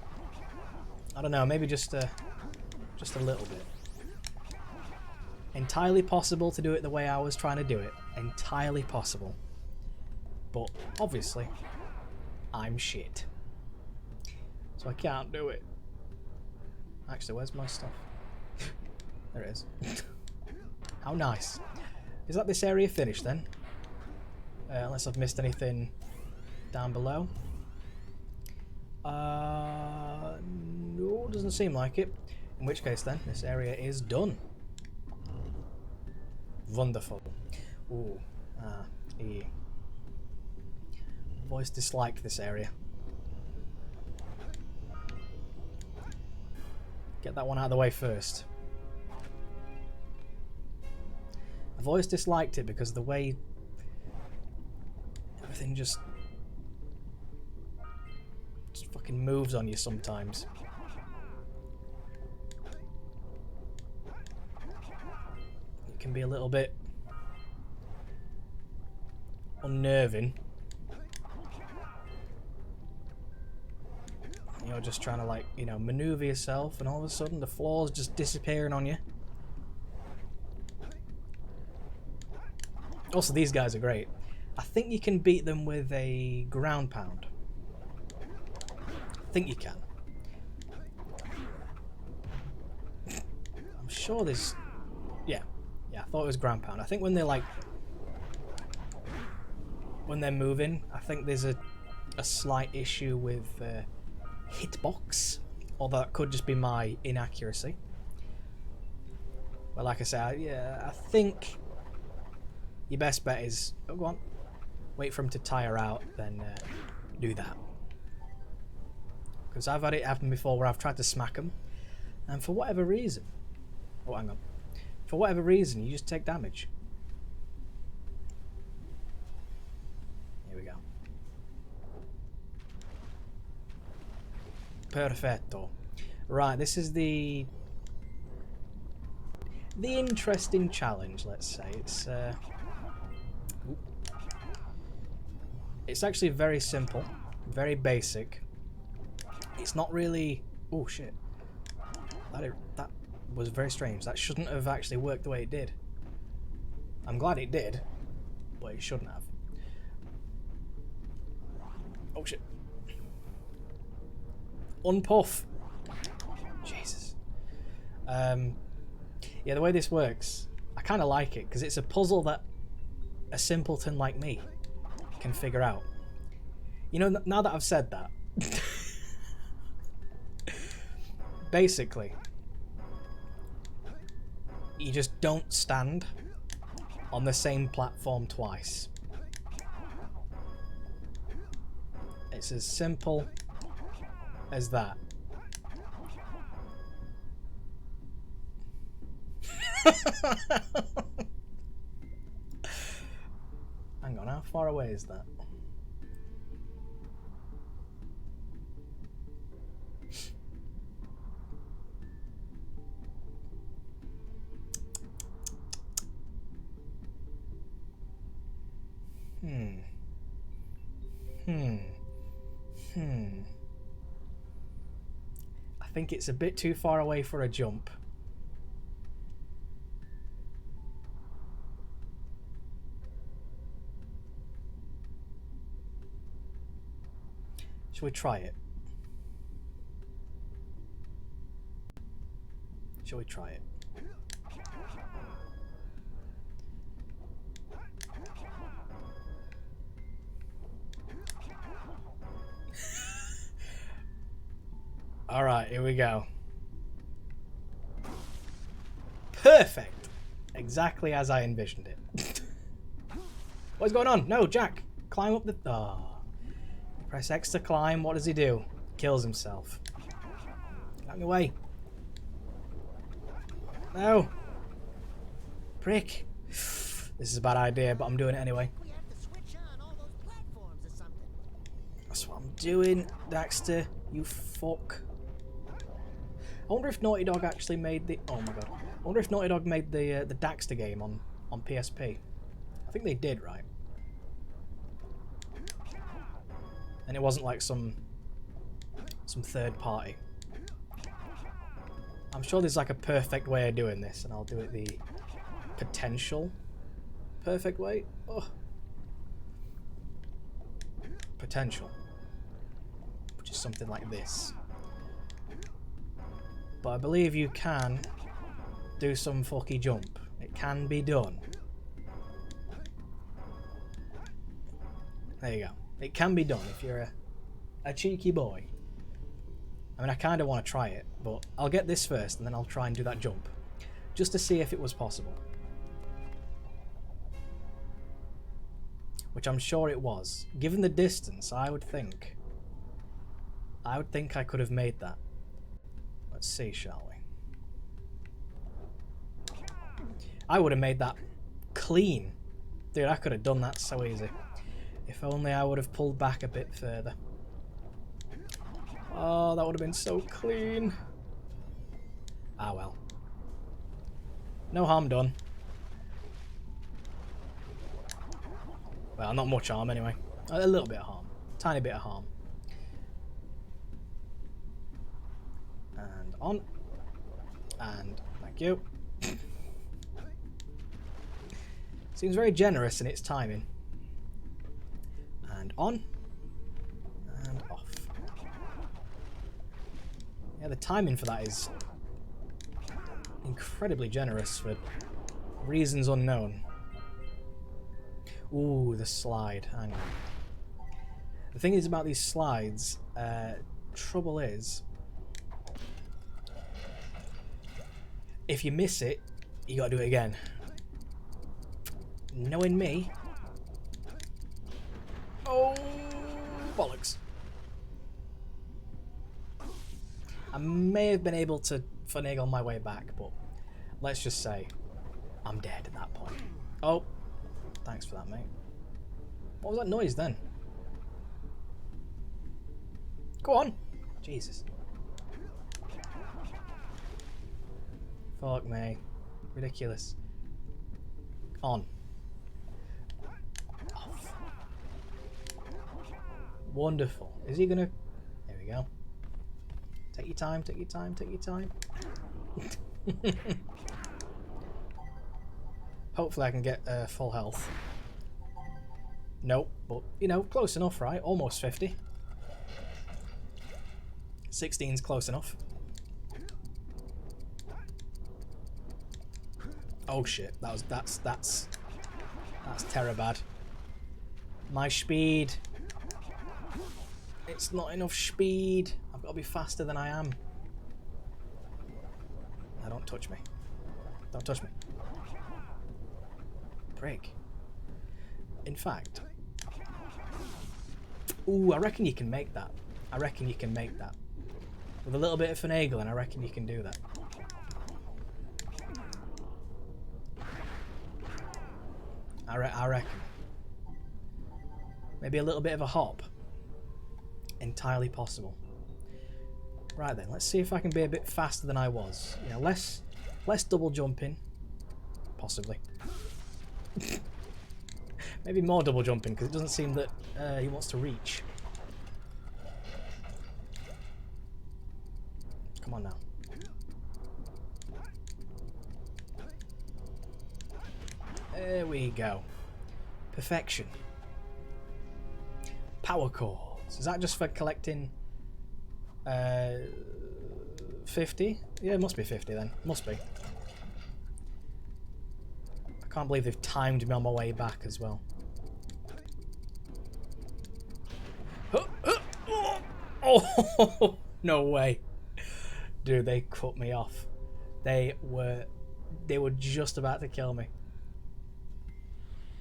I don't know, maybe just a little bit. Entirely possible to do it the way I was trying to do it. Entirely possible. But, obviously, I'm shit. So I can't do it. Actually, where's my stuff? There it is. How nice. Is that this area finished then? Unless I've missed anything down below. No, doesn't seem like it. In which case then, this area is done. Wonderful. Ooh. Yeah. I've always disliked this area. Get that one out of the way first. I've always disliked it because the way everything just fucking moves on you sometimes. It can be a little bit unnerving. You're just trying to, like, you know, maneuver yourself, and all of a sudden the floor's just disappearing on you. Also, these guys are great. I think you can beat them with a ground pound. I think you can. I'm sure there's... Yeah, I thought it was ground pound. I think when they're, like... when they're moving, I think there's a slight issue with... hitbox, or that could just be my inaccuracy. But like I said, yeah, I think your best bet is, oh, go on, wait for him to tire out, then do that. Because I've had it happen before where I've tried to smack him, and for whatever reason, oh, hang on, for whatever reason, you just take damage. Here we go. Perfetto. Right, this is the interesting challenge, let's say. It's actually very simple, very basic. It's not really... Oh shit. That was very strange. That shouldn't have actually worked the way it did. I'm glad it did, but it shouldn't have. Oh shit. Unpuff. Jesus. Yeah, the way this works, I kind of like it because it's a puzzle that a simpleton like me can figure out. You know, now that I've said that, basically, you just don't stand on the same platform twice. It's as simple as that. Hang on, how far away is that? I think it's a bit too far away for a jump. Shall we try it? Shall we try it? Alright, here we go. Perfect! Exactly as I envisioned it. What's going on? No, Jak! Climb up the... Oh. Press X to climb. What does he do? Kills himself. Get out of the way. No! Prick. This is a bad idea, but I'm doing it anyway. We have to switch on all those platforms or something. That's what I'm doing, Daxter. You fuck. I wonder if Naughty Dog actually made the... Oh my god. I wonder if Naughty Dog made the Daxter game on PSP. I think they did, right? And it wasn't like some third party. I'm sure there's like a perfect way of doing this, and I'll do it the potential perfect way. Oh. Potential. Which is something like this. But I believe you can do some fucky jump. It can be done. There you go. It can be done if you're a cheeky boy. I mean, I kind of want to try it, but I'll get this first and then I'll try and do that jump. Just to see if it was possible. Which I'm sure it was. Given the distance, I would think I could have made that. Let's see, shall we? I would have made that clean. Dude, I could have done that so easy. If only I would have pulled back a bit further. Oh, that would have been so clean. Ah, well. No harm done. Well, not much harm anyway. A little bit of harm. Tiny bit of harm. And on. And thank you. Seems very generous in its timing. And on. And off. Yeah, the timing for that is incredibly generous for reasons unknown. Ooh, the slide. Hang on. The thing is about these slides, trouble is, if you miss it, you gotta do it again. Knowing me. Oh, bollocks. I may have been able to finagle my way back, but let's just say I'm dead at that point. Oh, thanks for that, mate. What was that noise then? Go on. Jesus. Fuck me. Ridiculous. On. Off. Wonderful. Is he gonna... There we go. Take your time, take your time, take your time. Hopefully I can get full health. Nope, but, you know, close enough, right? Almost 50. 16's close enough. Oh shit, that's terror bad. My speed. It's not enough speed. I've got to be faster than I am. Now don't touch me. Don't touch me. Break. In fact. Ooh, I reckon you can make that. I reckon you can make that. With a little bit of finagling, I reckon you can do that. I reckon. Maybe a little bit of a hop. Entirely possible. Right then, let's see if I can be a bit faster than I was. You know, less double jumping. Possibly. Maybe more double jumping, because it doesn't seem that he wants to reach. Come on now. There we go. Perfection. Power cores. Is that just for collecting 50? Yeah, it must be 50 then. Must be. I can't believe they've timed me on my way back as well. Oh, no way. Dude, they cut me off. They were just about to kill me.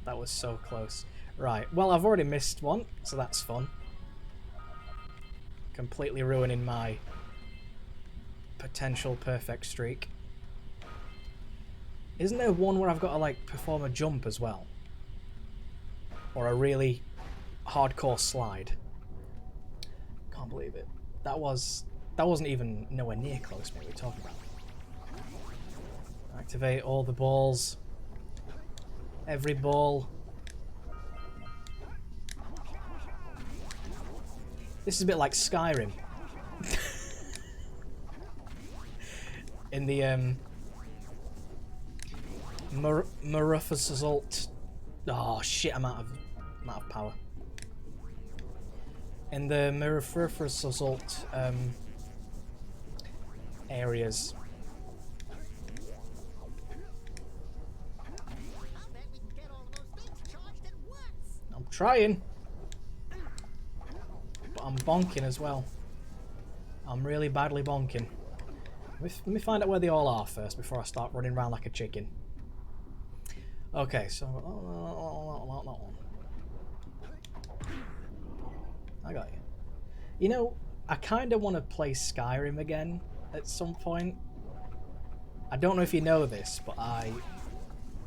That was so close. Right, well, I've already missed one, so that's fun. Completely ruining my potential perfect streak. Isn't there one where I've got to like perform a jump as well? Or a really hardcore slide? Can't believe it. That wasn't even nowhere near close to what we're talking about. Activate all the balls. Every ball. This is a bit like Skyrim. In the Marufus Assault. Oh shit! I'm out of power. In the Marufus Assault areas. I'm trying, but I'm bonking as well. I'm really badly bonking. Let me find out where they all are first before I start running around like a chicken. Okay, so that one. I got you. You know, I kind of want to play Skyrim again at some point. I don't know if you know this, but I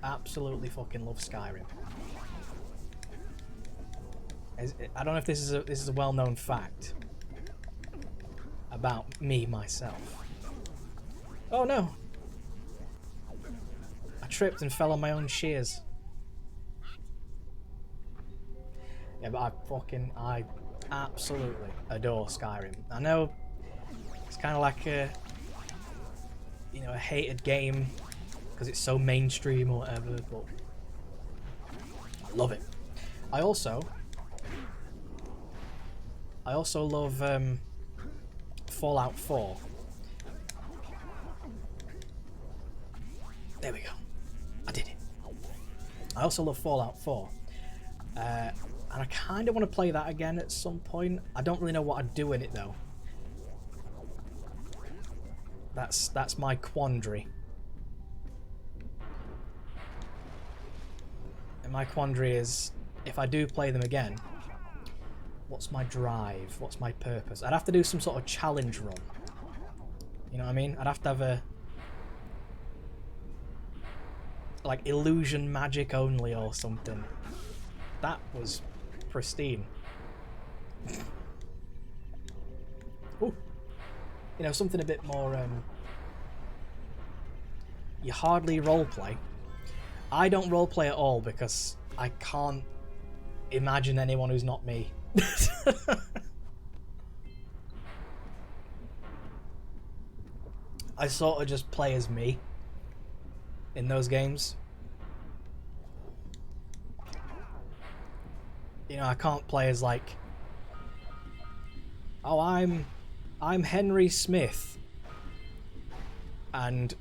absolutely fucking love Skyrim. I don't know if this is a well-known fact about me myself. Oh no! I tripped and fell on my own shears. Yeah, but I absolutely adore Skyrim. I know it's kind of like a, you know, a hated game because it's so mainstream or whatever, but I love it. I also love Fallout 4. There we go. I did it. I also love Fallout 4. And I kind of want to play that again at some point. I don't really know what I'd do in it though. That's my quandary. And my quandary is, if I do play them again, what's my drive? What's my purpose? I'd have to do some sort of challenge run. You know what I mean? I'd have to have a... like illusion magic only or something. That was pristine. Ooh. You know, something a bit more... you hardly roleplay. I don't roleplay at all because I can't imagine anyone who's not me. I sort of just play as me in those games. You know, I can't play as like, oh, I'm Henry Smith and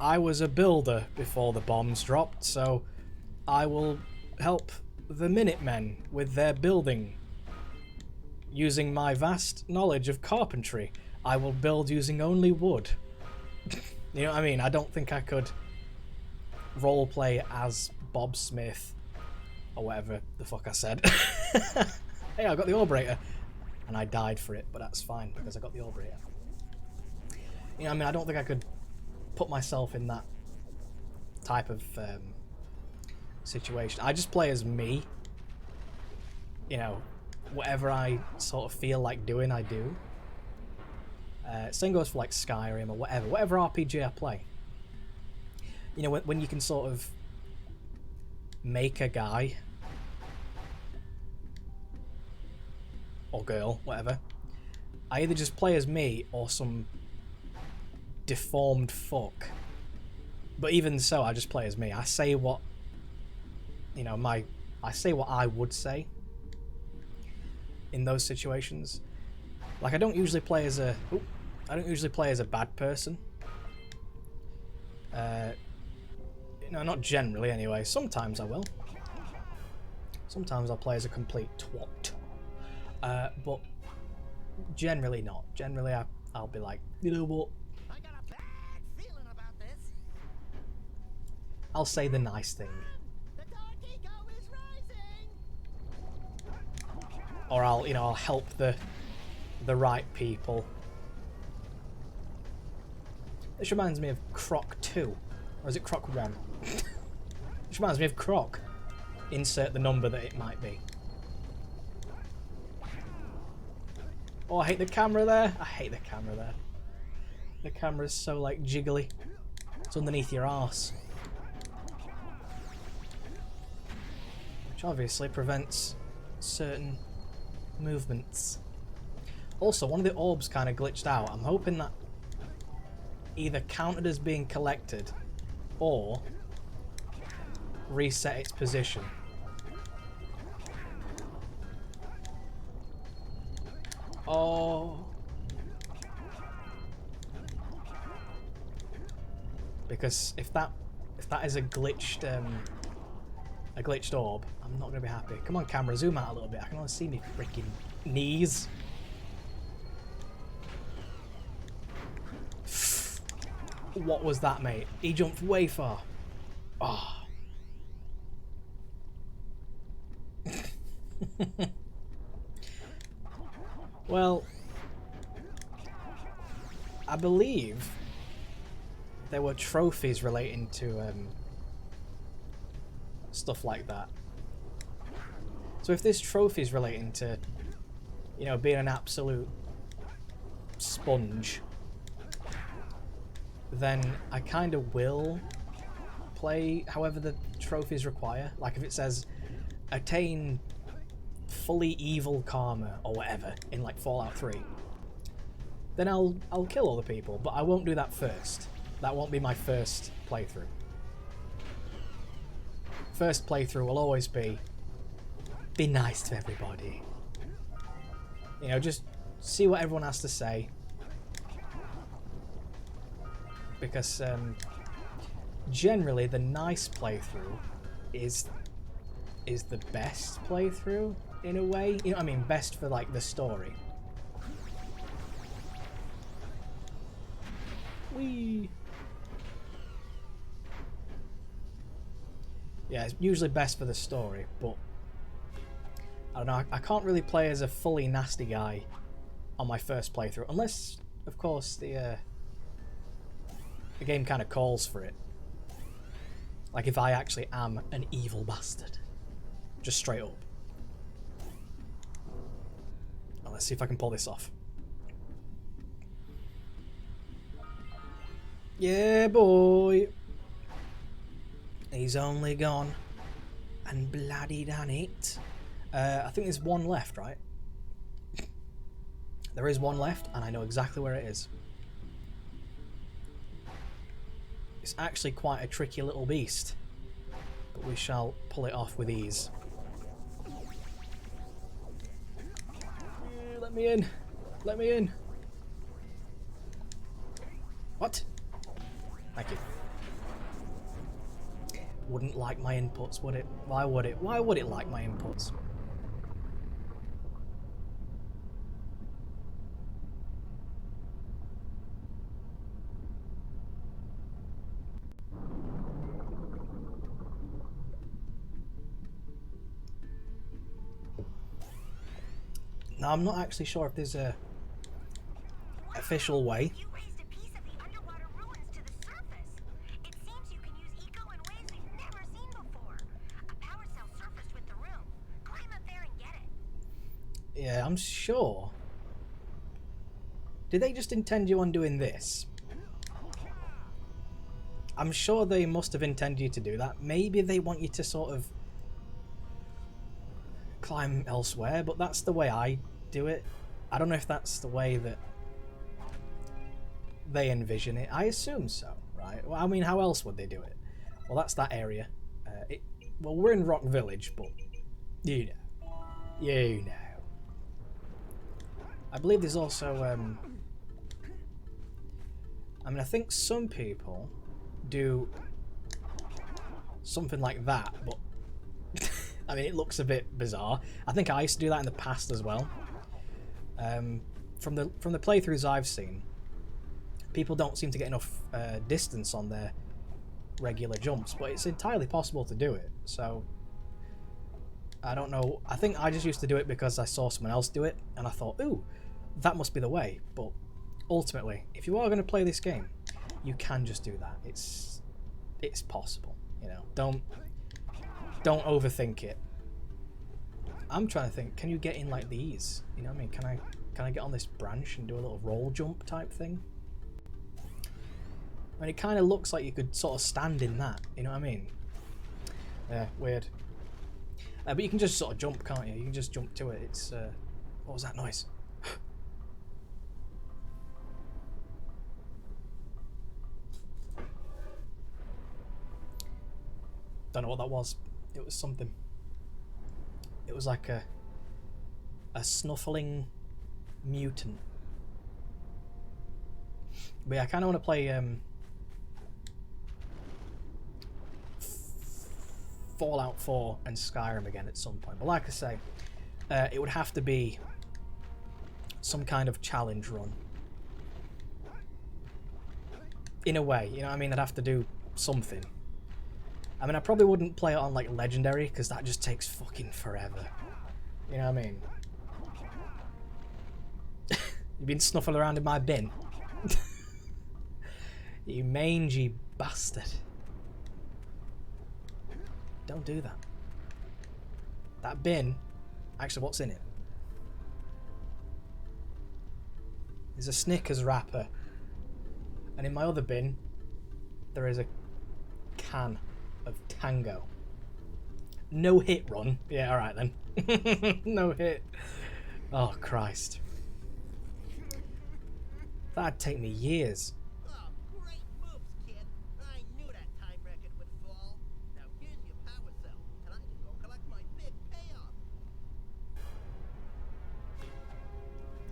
I was a builder before the bombs dropped, so I will help the Minutemen with their building using my vast knowledge of carpentry. I will build using only wood. You know what I mean? I don't think I could roleplay as Bob Smith or whatever the fuck I said. Hey, I got the Orberator and I died for it, but that's fine because I got the Orberator. You know what I mean? I don't think I could put myself in that type of situation. I just play as me. You know, whatever I sort of feel like doing, I do. Same goes for like Skyrim or whatever RPG I play. You know, when you can sort of make a guy or girl, whatever, I either just play as me or some deformed fuck. But even so, I just play as me. I say what, you know, I say what I would say in those situations. Like, I don't usually play as a bad person. You know, not generally anyway. Sometimes I will. Sometimes I'll play as a complete twat. But generally not. Generally I'll be like, you know what? I got a bad feeling about this. I'll say the nice thing. The dark ego is rising. Or I'll help the right people. This reminds me of Croc 2. Or is it Croc 1? Which reminds me of Croc. Insert the number that it might be. Oh, I hate the camera there. I hate the camera there. The camera's so, like, jiggly. It's underneath your arse. Which obviously prevents certain movements. Also, one of the orbs kind of glitched out. I'm hoping that either counted as being collected or reset its position. Oh. Because if that is a glitched orb, I'm not gonna be happy. Come on, camera, zoom out a little bit. I can only see me freaking knees. What was that, mate? He jumped way far. Oh. Well, I believe there were trophies relating to stuff like that. So if there's trophies relating to, you know, being an absolute sponge, then I kind of will play however the trophies require. Like if it says attain fully evil karma or whatever in like Fallout 3, then I'll kill all the people, but I won't do that first. That won't be my first playthrough. First playthrough will always be nice to everybody. You know, just see what everyone has to say. Because generally the nice playthrough is the best playthrough in a way. You know what I mean? Best for like the story. Whee! Yeah, it's usually best for the story, but I don't know, I can't really play as a fully nasty guy on my first playthrough, unless, of course, the game kind of calls for it. Like if I actually am an evil bastard. Just straight up. Well, let's see if I can pull this off. Yeah, boy. He's only gone and bloody done it. I think there's one left, right? There is one left, and I know exactly where it is. It's actually quite a tricky little beast, but we shall pull it off with ease. Let me in. Let me in. What? Thank you. Wouldn't like my inputs, would it? Why would it? Why would it like my inputs? Now, I'm not actually sure if there's a official way. You raised a piece of the underwater ruins to the surface. It seems you can use eco in ways we've never seen before. A power cell surfaced with the room. Climb up there and get it. Yeah, I'm sure. Did they just intend you on doing this? I'm sure they must have intended you to do that. Maybe they want you to sort of climb elsewhere, but that's the way I do it. I don't know if that's the way that they envision it. I assume so, right? Well, I mean, how else would they do it? Well, that's that area. Well, we're in Rock Village, but you know. You know. I believe there's also, I mean, I think some people do something like that, but I mean, it looks a bit bizarre. I think I used to do that in the past as well. From the playthroughs I've seen, people don't seem to get enough distance on their regular jumps, but it's entirely possible to do it. So I don't know. I think I just used to do it because I saw someone else do it, and I thought, ooh, that must be the way. But ultimately, if you are going to play this game, you can just do that. It's it's possible. You know, don't overthink it. I'm trying to think. Can you get in like these? You know what I mean? Can I get on this branch and do a little roll jump type thing? I mean, it kind of looks like you could sort of stand in that. You know what I mean? Yeah, weird. But you can just sort of jump, can't you? You can just jump to it. It's what was that noise? Don't know what that was. It was something. It was like a snuffling mutant. But yeah, I kind of want to play Fallout 4 and Skyrim again at some point. But like I say, it would have to be some kind of challenge run. In a way, you know what I mean? I'd have to do something. I mean, I probably wouldn't play it on like Legendary because that just takes fucking forever. You know what I mean? You've been snuffling around in my bin. You mangy bastard. Don't do that. That bin, actually, what's in it? There's a Snickers wrapper. And in my other bin, there is a can of Tango. No hit run. Yeah, alright then. No hit. Oh, Christ. That'd take me years. Oh, great moves, kid. I knew that time record would fall. Now here's your power cell, and I can go collect my big payoff.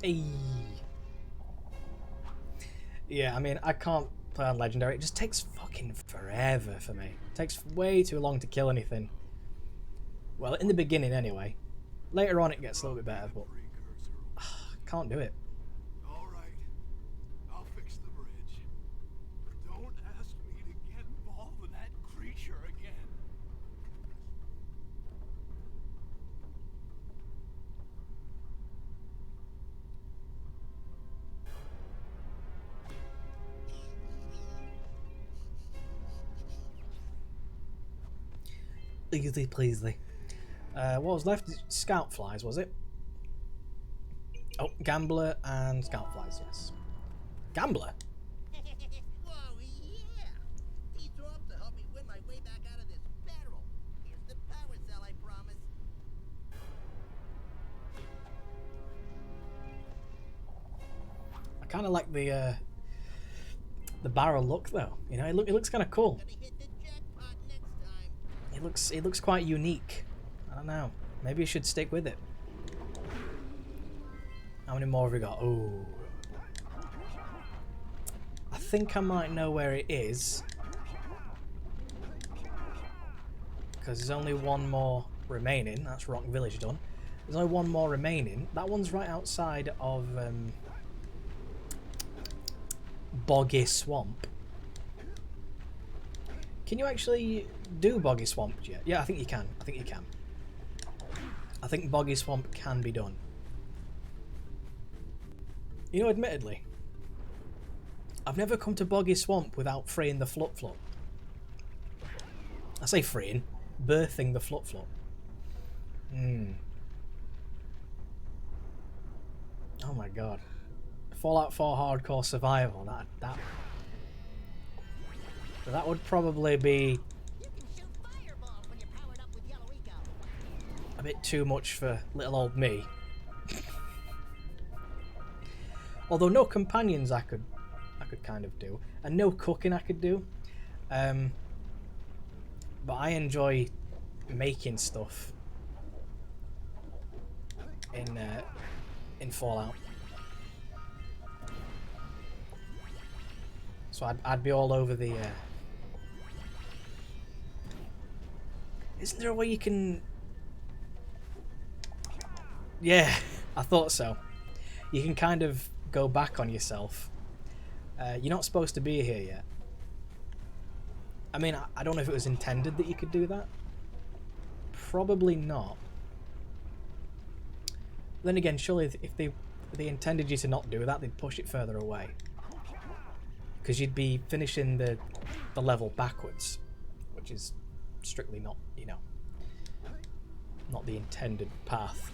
Hey. Yeah, I mean, I can't play on Legendary. It just takes fucking forever for me. It takes way too long to kill anything. Well, in the beginning anyway. Later on it gets a little bit better, but can't do it. All right, I'll fix the bridge. But don't ask me to get involved with that creature again. Easy pleasy. What was left? Scout flies, was it? Oh, Gambler and Scout flies, yes. Gambler? Whoa, yeah! These orbs will help me win my way back out of this barrel. Here's the power cell, I promise. I kind of like the barrel look though. You know, it looks kind of cool. Gonna hit the jackpot next time. It looks quite unique. I don't know. Maybe you should stick with it. How many more have we got? Oh, I think I might know where it is because there's only one more remaining. That's Rock Village done. There's only one more remaining. That one's right outside of Boggy Swamp. Can you actually do Boggy Swamp yet? Yeah, I think you can. I think you can. I think Boggy Swamp can be done. You know, admittedly, I've never come to Boggy Swamp without freeing the Flop Flop. I say freeing, birthing the Flop Flop. Oh my god. Fallout 4 Hardcore Survival, that would probably be You can shoot fireballs when you're powered up with yellow eco. a bit too much for little old me. Although no companions I could kind of do, and no cooking I could do. But I enjoy making stuff in Fallout. So I'd be all over the. Isn't there a way you can? Yeah, I thought so. You can kind of go back on yourself. You're not supposed to be here yet. I mean, I don't know if it was intended that you could do that. Probably not. Then again, surely if they intended you to not do that, they'd push it further away. because you'd be finishing the level backwards, which is strictly not, you know, not the intended path.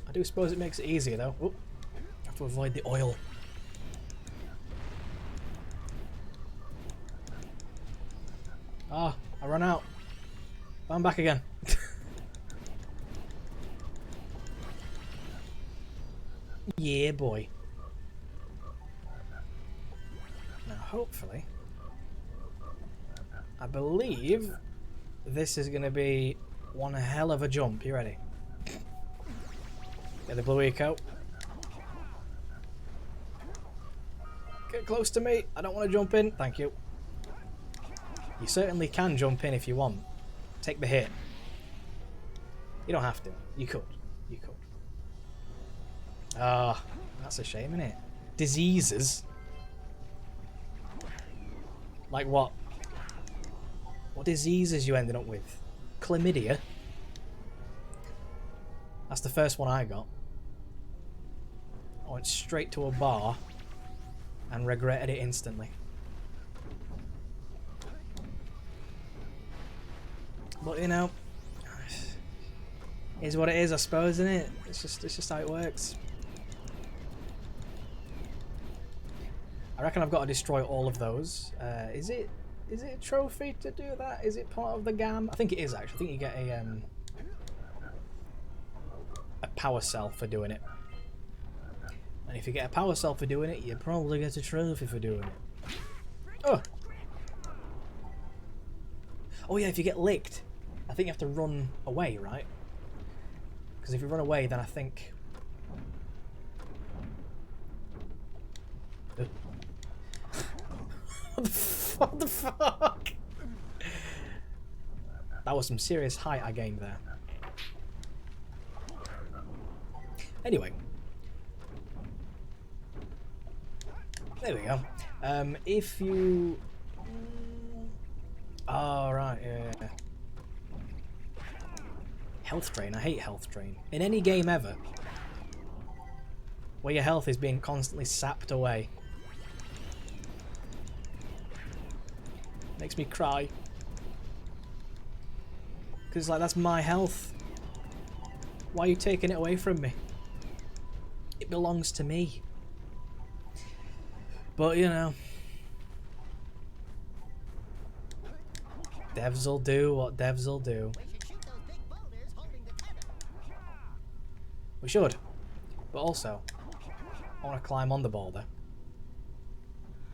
I do suppose it makes it easier though. Oh, have to avoid the oil. Ah, I run out. I'm back again. Yeah, boy. Now, hopefully, I believe this is going to be one hell of a jump. You ready? Get the blue eco. Get close to me. I don't want to jump in. Thank you. You certainly can jump in if you want. Take the hit. You don't have to. You could. You could. Ah, that's a shame, isn't it? Diseases. Like what? What diseases you ended up with? Chlamydia? That's the first one I got. I went straight to a bar and regretted it instantly. But you know, is what it is, I suppose, isn't it? It's just how it works. I reckon I've got to destroy all of those. Is it a trophy to do that? Is it part of the GAM? I think it is actually. I think you get a power cell for doing it. And if you get a power cell for doing it, you probably get a trophy for doing it. Oh! Oh yeah, if you get licked, I think you have to run away, right? Because if you run away, then I think... What the fuck? That was some serious height I gained there. Anyway. There we go. If you... Oh, right, yeah. Health drain. I hate health drain. In any game ever, where your health is being constantly sapped away. Makes me cry. Because, like, that's my health. Why are you taking it away from me? It belongs to me. But, you know. Devs will do what devs will do. We should. But also, I want to climb on the boulder.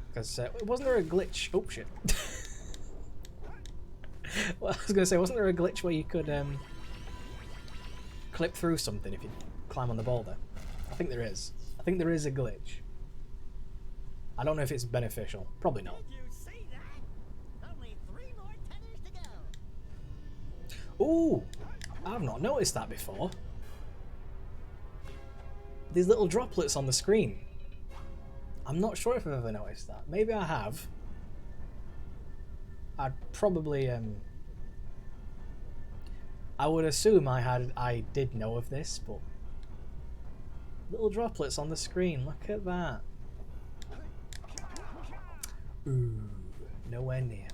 Because, wasn't there a glitch? Oh, shit. Well, I was going to say, wasn't there a glitch where you could clip through something if you climb on the boulder? I think there is. I think there is a glitch. I don't know if it's beneficial. Probably not. Did you see that? Only 3 more tethers to go. Ooh! I've not noticed that before. These little droplets on the screen. I'm not sure if I've ever noticed that. Maybe I have. I'd probably I would assume I did know of this, but little droplets on the screen, look at that. Ooh, nowhere near.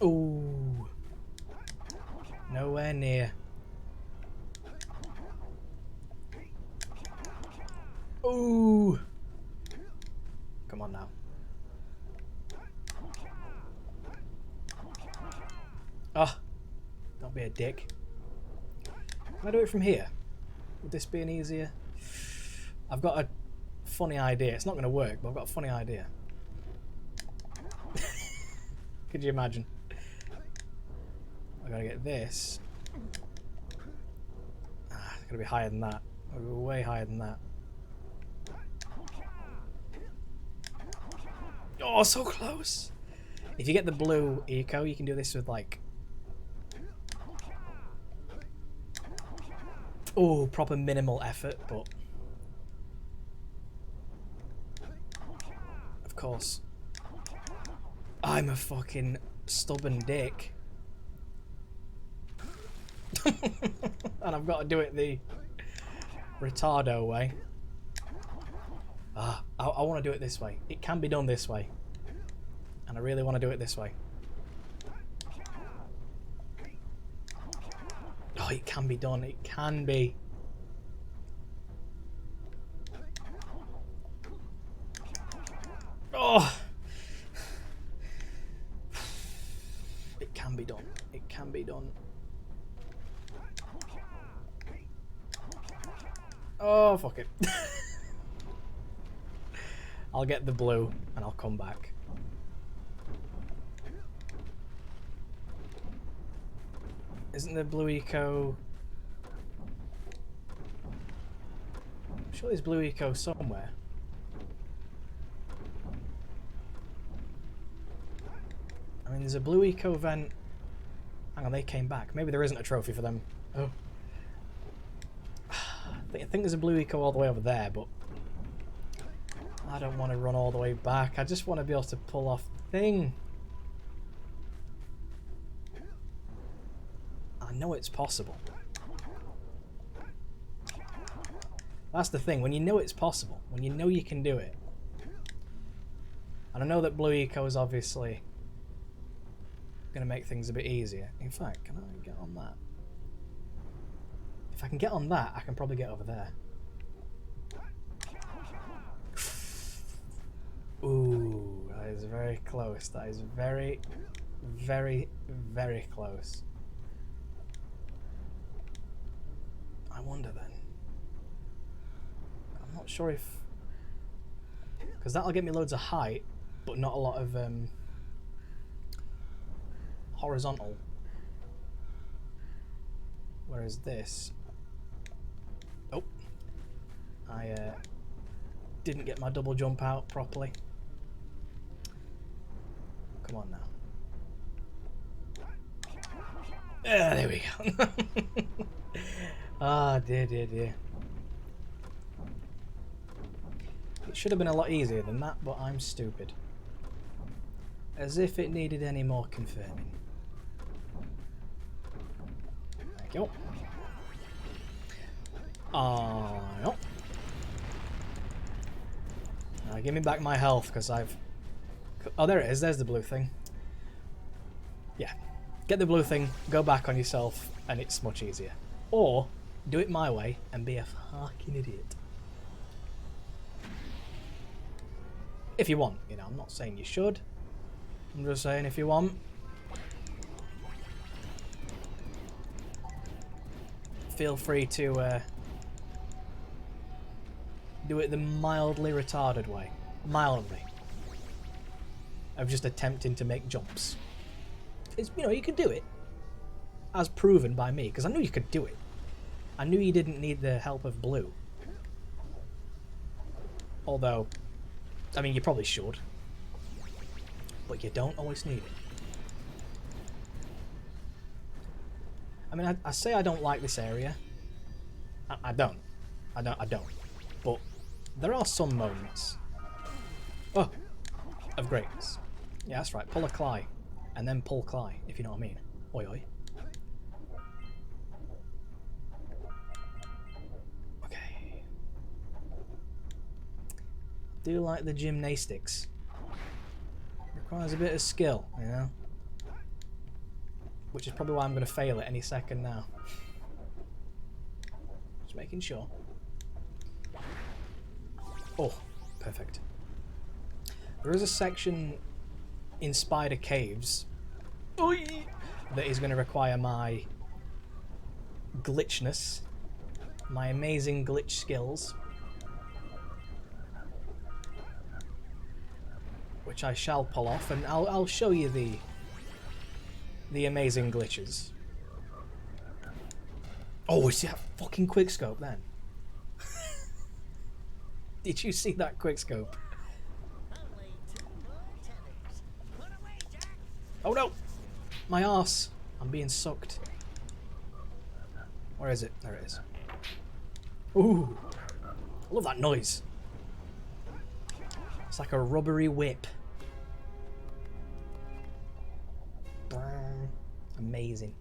Ooh, nowhere near. Ooh. Come on now. Oh, don't be a dick. Can I do it from here? Would this be an easier? I've got a funny idea. It's not going to work, but I've got a funny idea. Could you imagine? I gotta get this. Ah, it's gotta be higher than that. Way higher than that. Oh, so close! If you get the blue eco, you can do this with like... Oh, proper minimal effort, but... Of course. I'm a fucking stubborn dick. And I've got to do it the retardo way. I want to do it this way. It can be done this way. And I really want to do it this way. Oh, it can be done. It can be. Oh! It can be done. It can be done. Oh, fuck it. I'll get the blue and I'll come back. Isn't there blue eco? I'm sure there's blue eco somewhere. I mean, there's a blue eco vent. Hang on, they came back. Maybe there isn't a trophy for them. Oh. I think there's a blue eco all the way over there, but I don't want to run all the way back. I just want to be able to pull off the thing. I know it's possible. That's the thing. When you know it's possible, when you know you can do it. And I know that blue eco is obviously going to make things a bit easier. In fact, can I get on that? If I can get on that, I can probably get over there. Ooh, that is very close. That is very, very, very close. I wonder then. I'm not sure if... because that'll get me loads of height, but not a lot of horizontal. Whereas this... oh. I didn't get my double jump out properly. Come on now. There we go. Ah, dear, dear, dear. It should have been a lot easier than that, but I'm stupid. As if it needed any more confirming. Thank you. No. Now give me back my health, because I've... oh, there it is. There's the blue thing. Yeah. Get the blue thing, go back on yourself, and it's much easier. Or, do it my way, and be a fucking idiot. If you want, you know, I'm not saying you should. I'm just saying if you want. Feel free to do it the mildly retarded way. Mildly. Of just attempting to make jumps. It's, you know, you could do it. As proven by me, because I knew you could do it. I knew you didn't need the help of blue. Although, I mean, you probably should. But you don't always need it. I mean, I say I don't like this area. I don't. But there are some moments. Oh, of greatness. Yeah, that's right. Pull a Klye. And then pull Klye, if you know what I mean. Oi, oi. Okay. Do like the gymnastics. Requires a bit of skill, you know? Which is probably why I'm going to fail it any second now. Just making sure. Oh, perfect. There is a section in Spider Caves that is going to require my glitchness, my amazing glitch skills, which I shall pull off, and I'll show you the amazing glitches. Oh, see that fucking quickscope then? Did you see that quickscope? Oh no! My arse! I'm being sucked. Where is it? There it is. Ooh! I love that noise. It's like a rubbery whip. Amazing.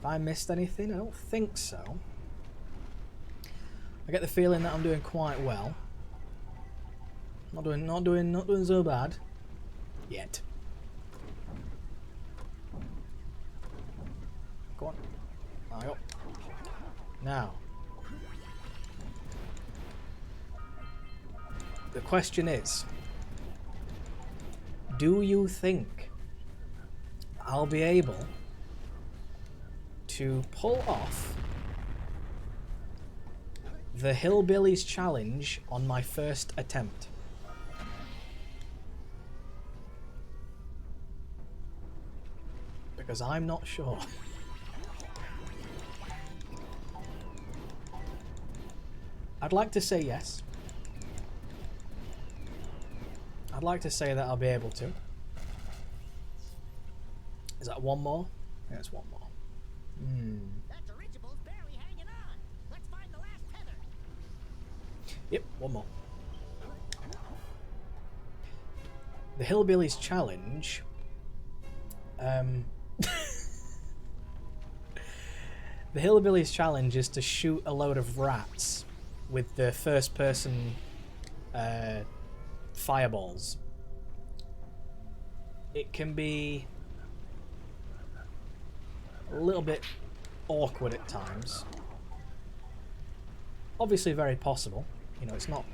Have I missed anything? I don't think so. I get the feeling that I'm doing quite well. Not doing so bad yet. Go on. There we go. Now, the question is, do you think I'll be able to pull off the Hillbillies challenge on my first attempt? Because I'm not sure. I'd like to say yes. I'd like to say that I'll be able to. Is that one more? Yeah, it's one more. That dirigible's barely hanging on. Let's find the last tether. Yep, one more. The Hillbillies challenge. The Hillbillies challenge is to shoot a load of rats with the first person fireballs. It can be a little bit awkward at times. Obviously very possible. You know, it's not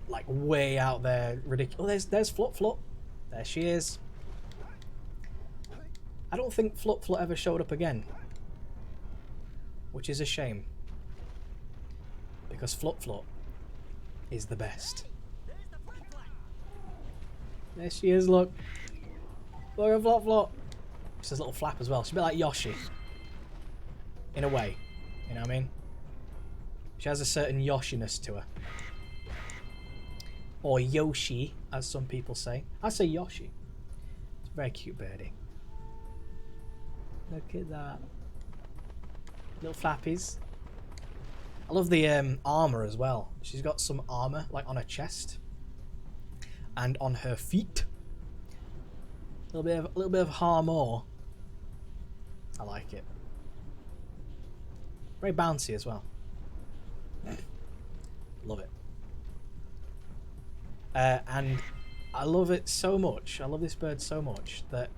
like way out there ridiculous. Oh, there's Flut Flut. There she is. I don't think Flut Flut ever showed up again, which is a shame, because Flut Flut is the best. There she is, look. Look at Flut Flut. She has a little flap as well. She's a bit like Yoshi, in a way. You know what I mean? She has a certain Yoshiness to her. Or Yoshi, as some people say. I say Yoshi. It's a very cute birdie. Look at that. Little flappies. I love the armour as well. She's got some armour, like on her chest. And on her feet. A little bit of armour. I like it. Very bouncy as well. Love it. And I love it so much. I love this bird so much that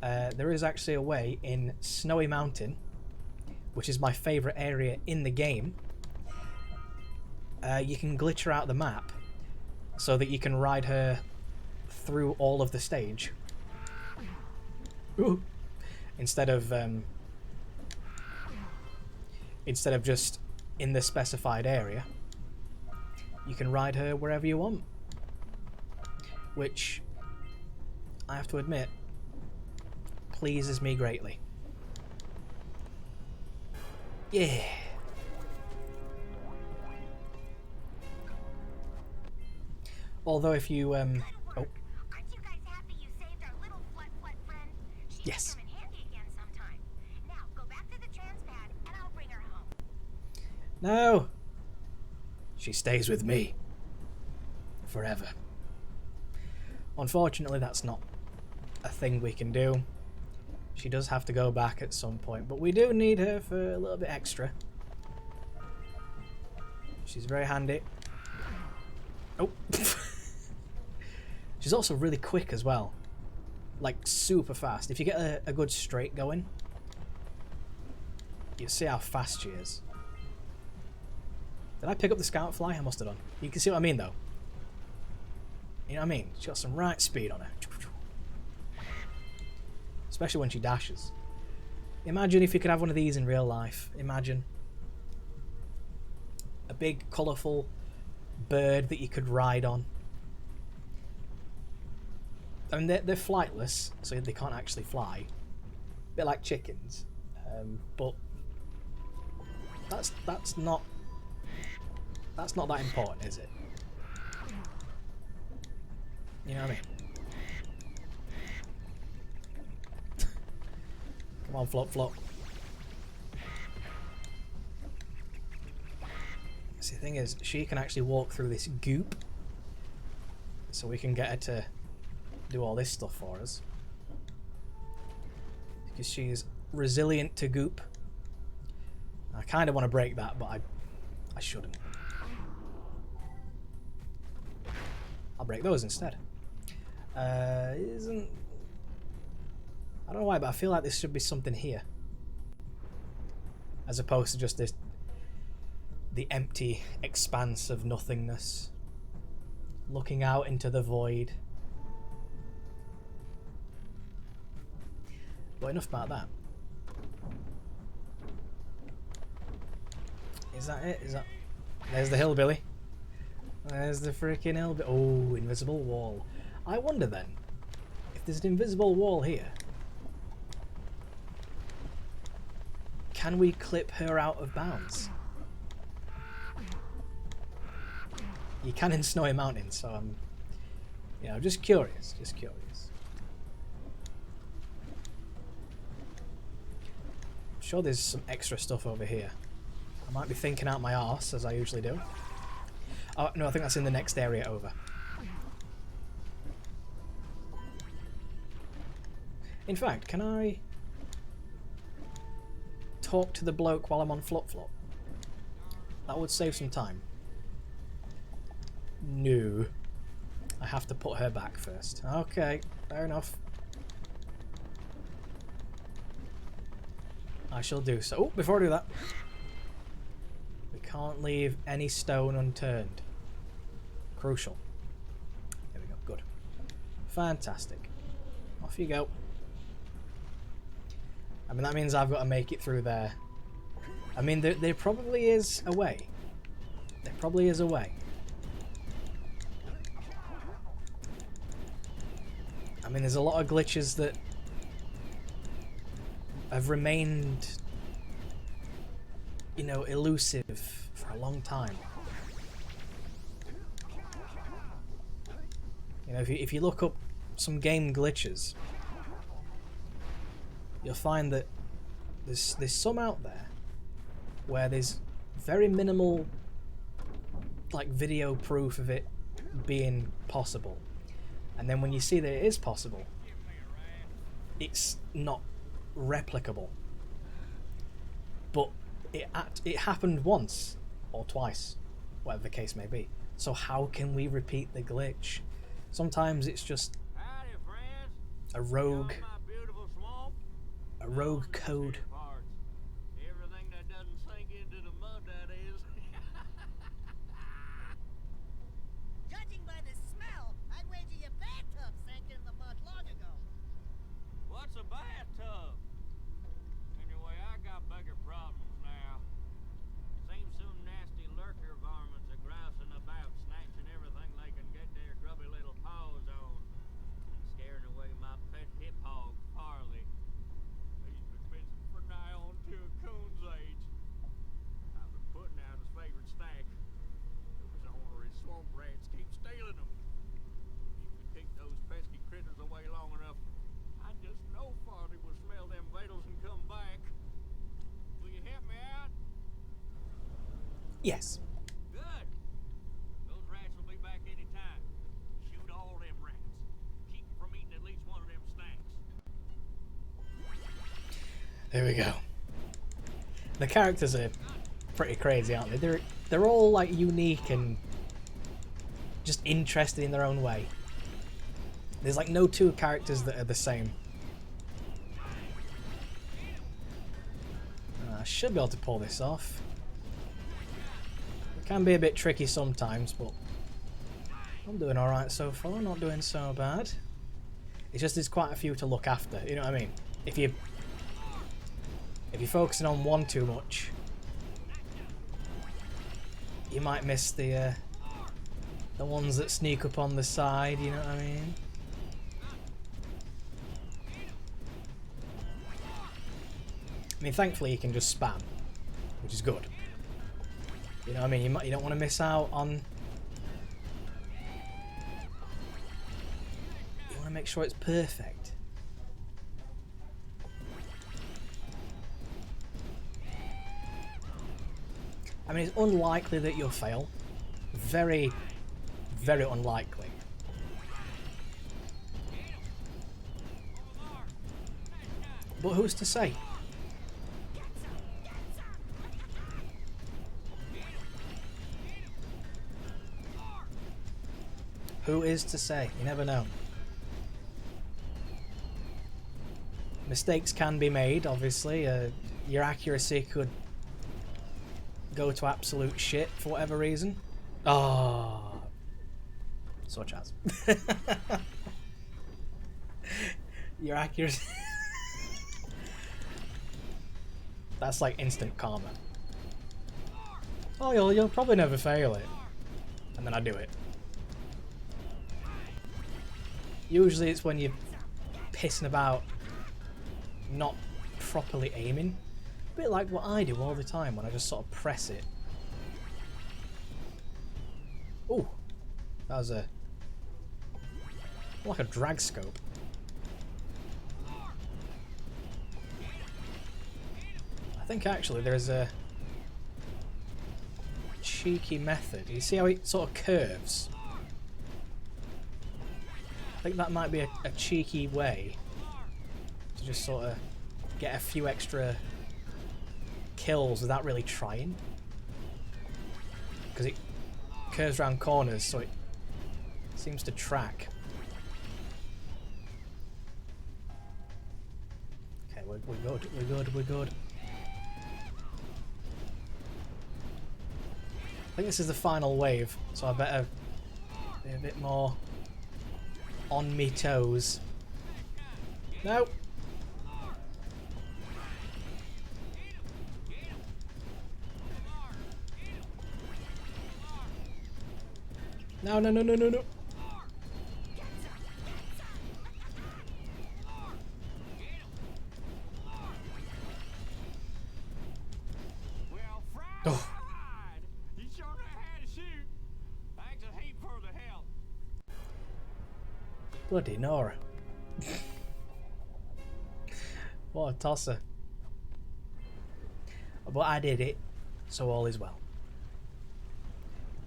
there is actually a way in Snowy Mountain, which is my favourite area in the game. You can glitch her out the map so that you can ride her through all of the stage. Ooh. Instead of just in the specified area, you can ride her wherever you want, which I have to admit pleases me greatly. Yeah. Although if you Aren't you guys happy you saved our little Flut Flut friend? She Yes. might come in handy again sometime. Now go back to the transpad and I'll bring her home. No. She stays with me. Forever. Unfortunately, that's not a thing we can do. She does have to go back at some point, but we do need her for a little bit extra. She's very handy. Oh. She's also really quick as well. Like, super fast. If you get a good straight going, you see how fast she is. Did I pick up the scout fly? I must have done. You can see what I mean, though. You know what I mean? She's got some right speed on her. Especially when she dashes. Imagine if you could have one of these in real life. Imagine. A big, colourful bird that you could ride on. I mean, they're flightless, so they can't actually fly. A bit like chickens. But that's not that important, is it? You know what I mean? Come on, Flop Flop. See, the thing is, she can actually walk through this goop, so we can get her to do all this stuff for us. Because she's resilient to goop. I kind of want to break that, but I shouldn't. I'll break those instead. I don't know why, but I feel like there should be something here, as opposed to just this, the empty expanse of nothingness, looking out into the void. But enough about that. Is that it? Is that? There's the hillbilly. There's the freaking hillbilly. Oh, invisible wall. I wonder then, if there's an invisible wall here, can we clip her out of bounds? You can in Snowy Mountains, so I'm, you know, just curious, just curious. I'm sure there's some extra stuff over here. I might be thinking out my arse, as I usually do. Oh, no, I think that's in the next area over. In fact, can I talk to the bloke while I'm on Flop Flop? That would save some time. No. I have to put her back first. Okay, fair enough. I shall do so. Oh, before I do that, we can't leave any stone unturned. Crucial. There we go, good. Fantastic. Off you go. I mean, that means I've got to make it through there. I mean, there probably is a way. There probably is a way. I mean, there's a lot of glitches that have remained, you know, elusive for a long time. You know, if you look up some game glitches, you'll find that there's some out there where there's very minimal, like, video proof of it being possible. And then when you see that it is possible, it's not replicable. But it happened once or twice, whatever the case may be. So how can we repeat the glitch? Sometimes it's just a rogue code. Everything that doesn't sink into the mud, that is. Judging by the smell, I'd wager your bathtub sank in the mud long ago. What's a bathtub? Anyway, I got bigger problems now. Seems some nasty lurker varmints are grousing about, snatching everything they can get their grubby little paws on, and scaring away my pet hip hog, Farley. He's been missing for nigh on to a coon's age. I've been putting out his favorite snack. Those ornery swamp rats keep stealing them. If you keep those pesky critters away long enough, I just know Farley will smell them vitals and come back. Will you help me out? Yes. Good. Those rats will be back any time. Shoot all them rats. Keep them from eating at least one of them snacks. There we go. The characters are pretty crazy, aren't they? They're all like unique and just interested in their own way. There's like no two characters that are the same. I should be able to pull this off. It can be a bit tricky sometimes, but I'm doing alright so far, not doing so bad. It's just there's quite a few to look after, you know what I mean? If you're focusing on one too much, you might miss the ones that sneak up on the side, you know what I mean? I mean, thankfully you can just spam, which is good. You know what I mean? You don't want to miss out on... You want to make sure it's perfect. I mean, it's unlikely that you'll fail. Very, very unlikely. But who's to say? Who is to say? You never know. Mistakes can be made, obviously. Your accuracy could go to absolute shit for whatever reason. Oh, such as. Your accuracy. That's like instant karma. Oh, you'll probably never fail it. And then I do it. Usually it's when you're pissing about not properly aiming. A bit like what I do all the time when I just sort of press it. Ooh, that was like a drag scope. I think actually there's a cheeky method. You see how it sort of curves? I think that might be a cheeky way to just sort of get a few extra kills without really trying. Because it curves around corners, so it seems to track. Okay, we're good. I think this is the final wave, so I better be a bit more on me toes. No! No. Oh. You sure know how to shoot. Thanks a heap for the help. Bloody Nora. What a tosser. But I did it, so all is well.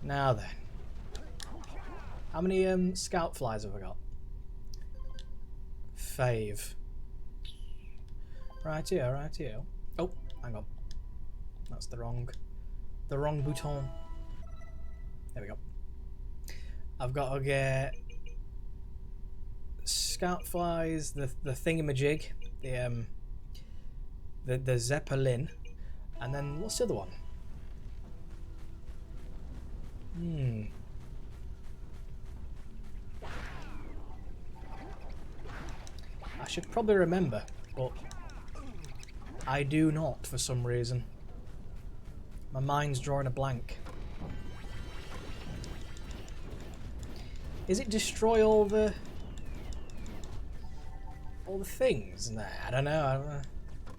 Now then. How many scout flies have I got? 5. Rightio. Oh, hang on. That's the wrong button. There we go. I've got to get scout flies, the thingamajig, the zeppelin, and then what's the other one? I should probably remember, but I do not for some reason. My mind's drawing a blank. Is it destroy all the things? Nah, I don't know.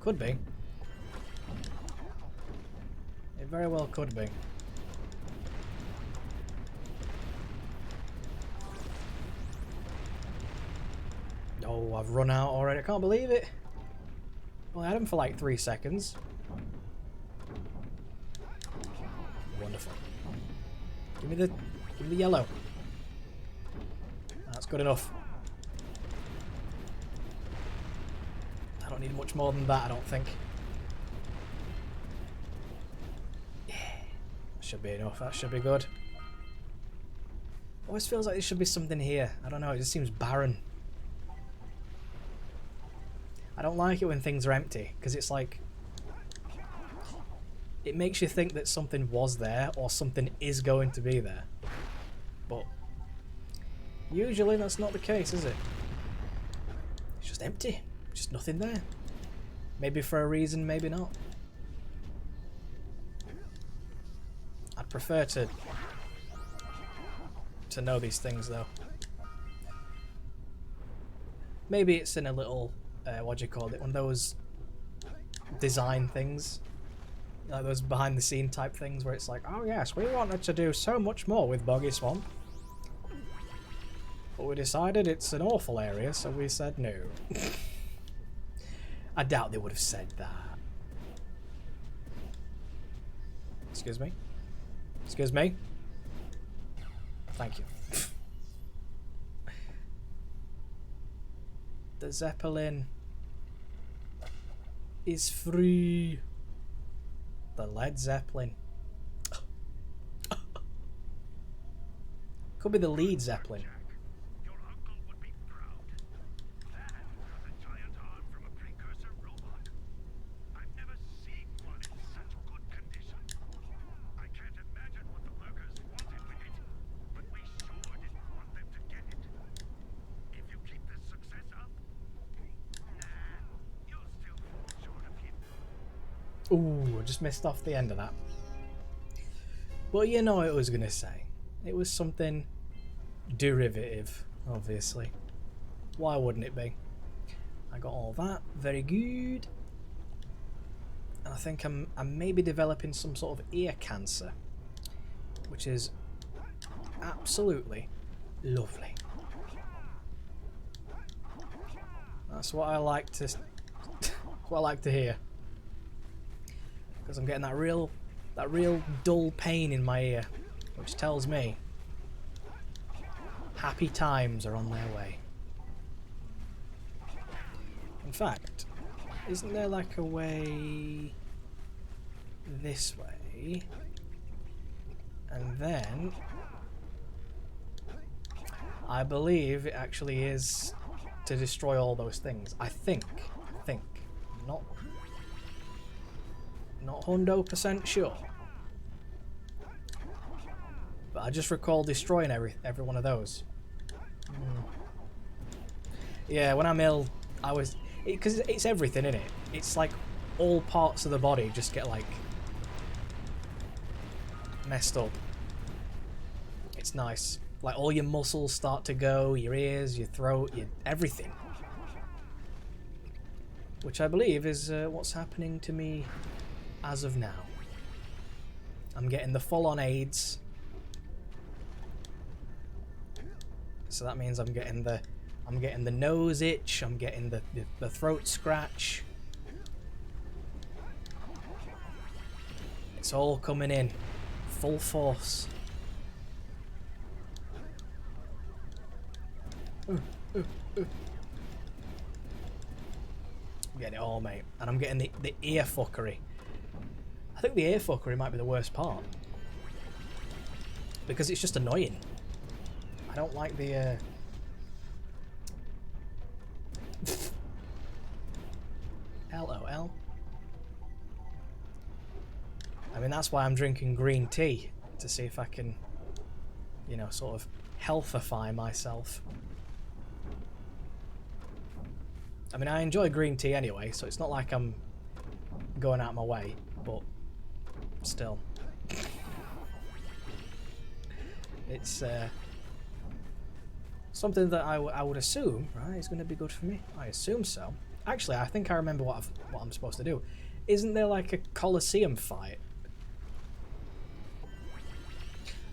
Could be. It very well could be. Oh, I've run out already. I can't believe it. Well, I had him for like 3 seconds. Wonderful. Give me the yellow. That's good enough. I don't need much more than that, I don't think. Yeah. That should be enough. That should be good. Always feels like there should be something here. I don't know, it just seems barren. I don't like it when things are empty, because it's like... it makes you think that something was there, or something is going to be there. But... usually that's not the case, is it? It's just empty. Just nothing there. Maybe for a reason, maybe not. I'd prefer to know these things, though. Maybe it's in a little... what do you call it? One of those design things, like those behind the scene type things where it's like, oh yes, we wanted to do so much more with Boggy Swamp, but we decided it's an awful area, so we said no. I doubt they would have said that. Excuse me? Excuse me? Thank you. The Zeppelin is free. The Led Zeppelin. Could be the lead Zeppelin. Your uncle would be proud. That was a giant arm from a precursor robot. I've never seen one in such good condition. I can't imagine what the lurkers wanted with it, but we sure didn't want them to get it. If you keep this success up, you'll still fall short of him. Ooh, I just missed off the end of that. But you know what I was going to say. It was something derivative, obviously. Why wouldn't it be? I got all that. Very good. And I think I'm maybe developing some sort of ear cancer, which is absolutely lovely. That's what I like to what I like to hear. Because I'm getting that real dull pain in my ear, which tells me happy times are on their way. In fact, isn't there like a way this way? And then I believe it actually is to destroy all those things. I think. Not 100% sure. But I just recall destroying every one of those. Yeah, when I'm ill, I was... Because it's everything, innit? It's like all parts of the body just get like messed up. It's nice. Like all your muscles start to go, your ears, your throat, everything. Which I believe is what's happening to me as of now. I'm getting the full-on AIDS. So that means I'm getting the nose itch, I'm getting the throat scratch. It's all coming in. Full force. I'm getting it all, mate. And I'm getting the ear fuckery. I think the ear fuckery might be the worst part. Because it's just annoying. I don't like the... LOL. I mean, that's why I'm drinking green tea. To see if I can, you know, sort of healthify myself. I mean, I enjoy green tea anyway, so it's not like I'm going out of my way, but still. It's something that I would assume, right, is going to be good for me. I assume so. Actually, I think I remember what I'm supposed to do. Isn't there like a Colosseum fight?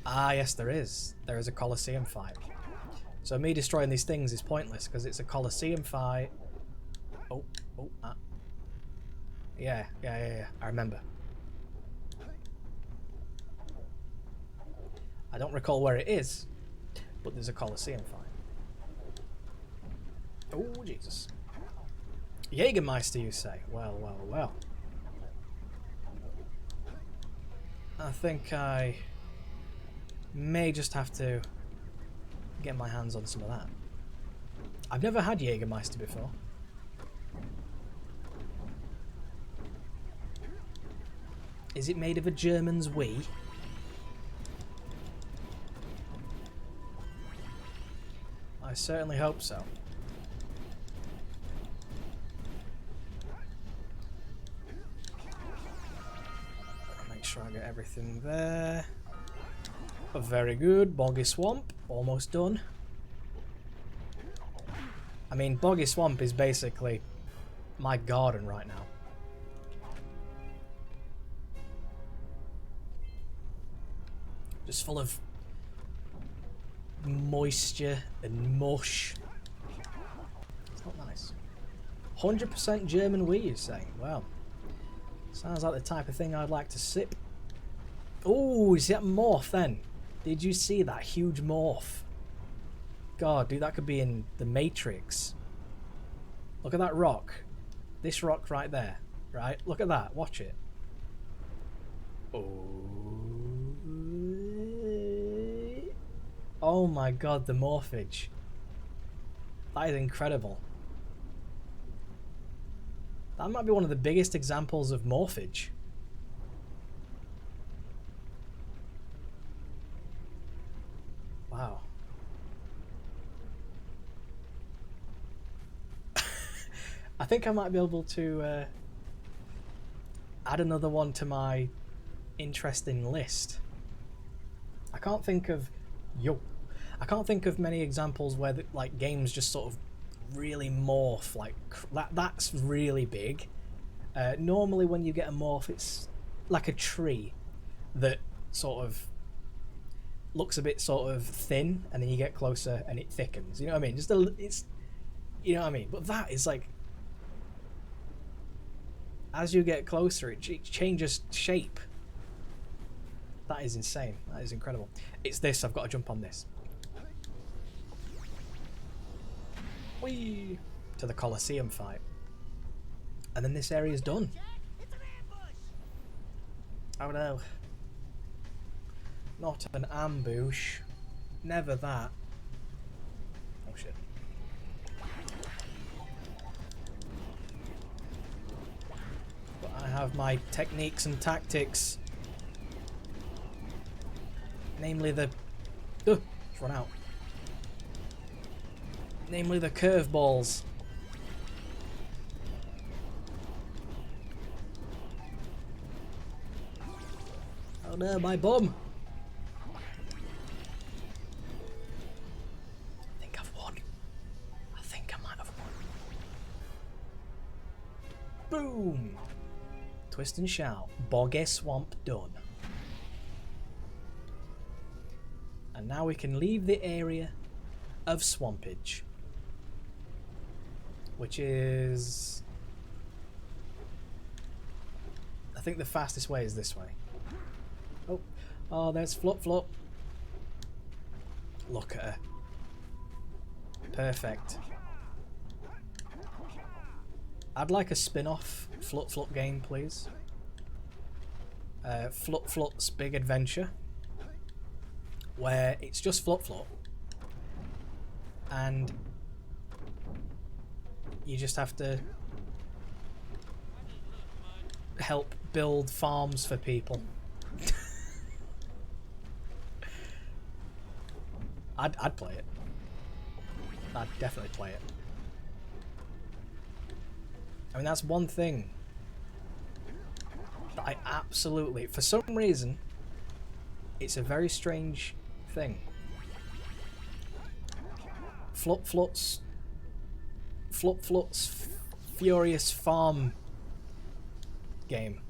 Ah, yes, there is. There is a Colosseum fight. So me destroying these things is pointless because it's a Colosseum fight. Yeah. I remember. I don't recall where it is, but there's a Colosseum fight. Oh, Jesus. Jägermeister, you say? Well. I think I may just have to get my hands on some of that. I've never had Jägermeister before. Is it made of a German's Wii? I certainly hope so. Make sure I get everything there. Very good. Boggy Swamp. Almost done. I mean, Boggy Swamp is basically my garden right now. Just full of moisture and mush. It's not nice. 100% German Wii, you say? Well, sounds like the type of thing I'd like to sip. Oh, is that morph then? Did you see that huge morph? God, dude, that could be in the Matrix. Look at that rock. This rock right there. Right? Look at that. Watch it. Oh. Oh my god, the morphage. That is incredible. That might be one of the biggest examples of morphage. Wow. I think I might be able to add another one to my interesting list. I can't think of many examples where like games just sort of really morph like that. That's really big. Normally when you get a morph, it's like a tree that sort of looks a bit sort of thin, and then you get closer and it thickens. You know what I mean? It's you know what I mean. But that is like, as you get closer, it changes shape. That is insane. That is incredible. It's this. I've got to jump on this. Whee! To the Colosseum fight. And then this area is done. Oh no. Not an ambush. Never that. Oh shit. But I have my techniques and tactics. Namely the... it's run out. Namely the curveballs. Oh no, my bum! I think I've won. I think I might have won. Boom! Twist and shout. Boggy swamp done. And now we can leave the area of swampage, which is, I think the fastest way is this way. Oh, there's Flop Flop. Look at her. Perfect. I'd like a spin-off Flop Flop game, please. Flop Flop's Big Adventure, where it's just Flop Flop and you just have to help build farms for people. I'd play it. I'd definitely play it. I mean, that's one thing that I absolutely, for some reason, it's a very strange thing. Flop Flop's Furious Farm game.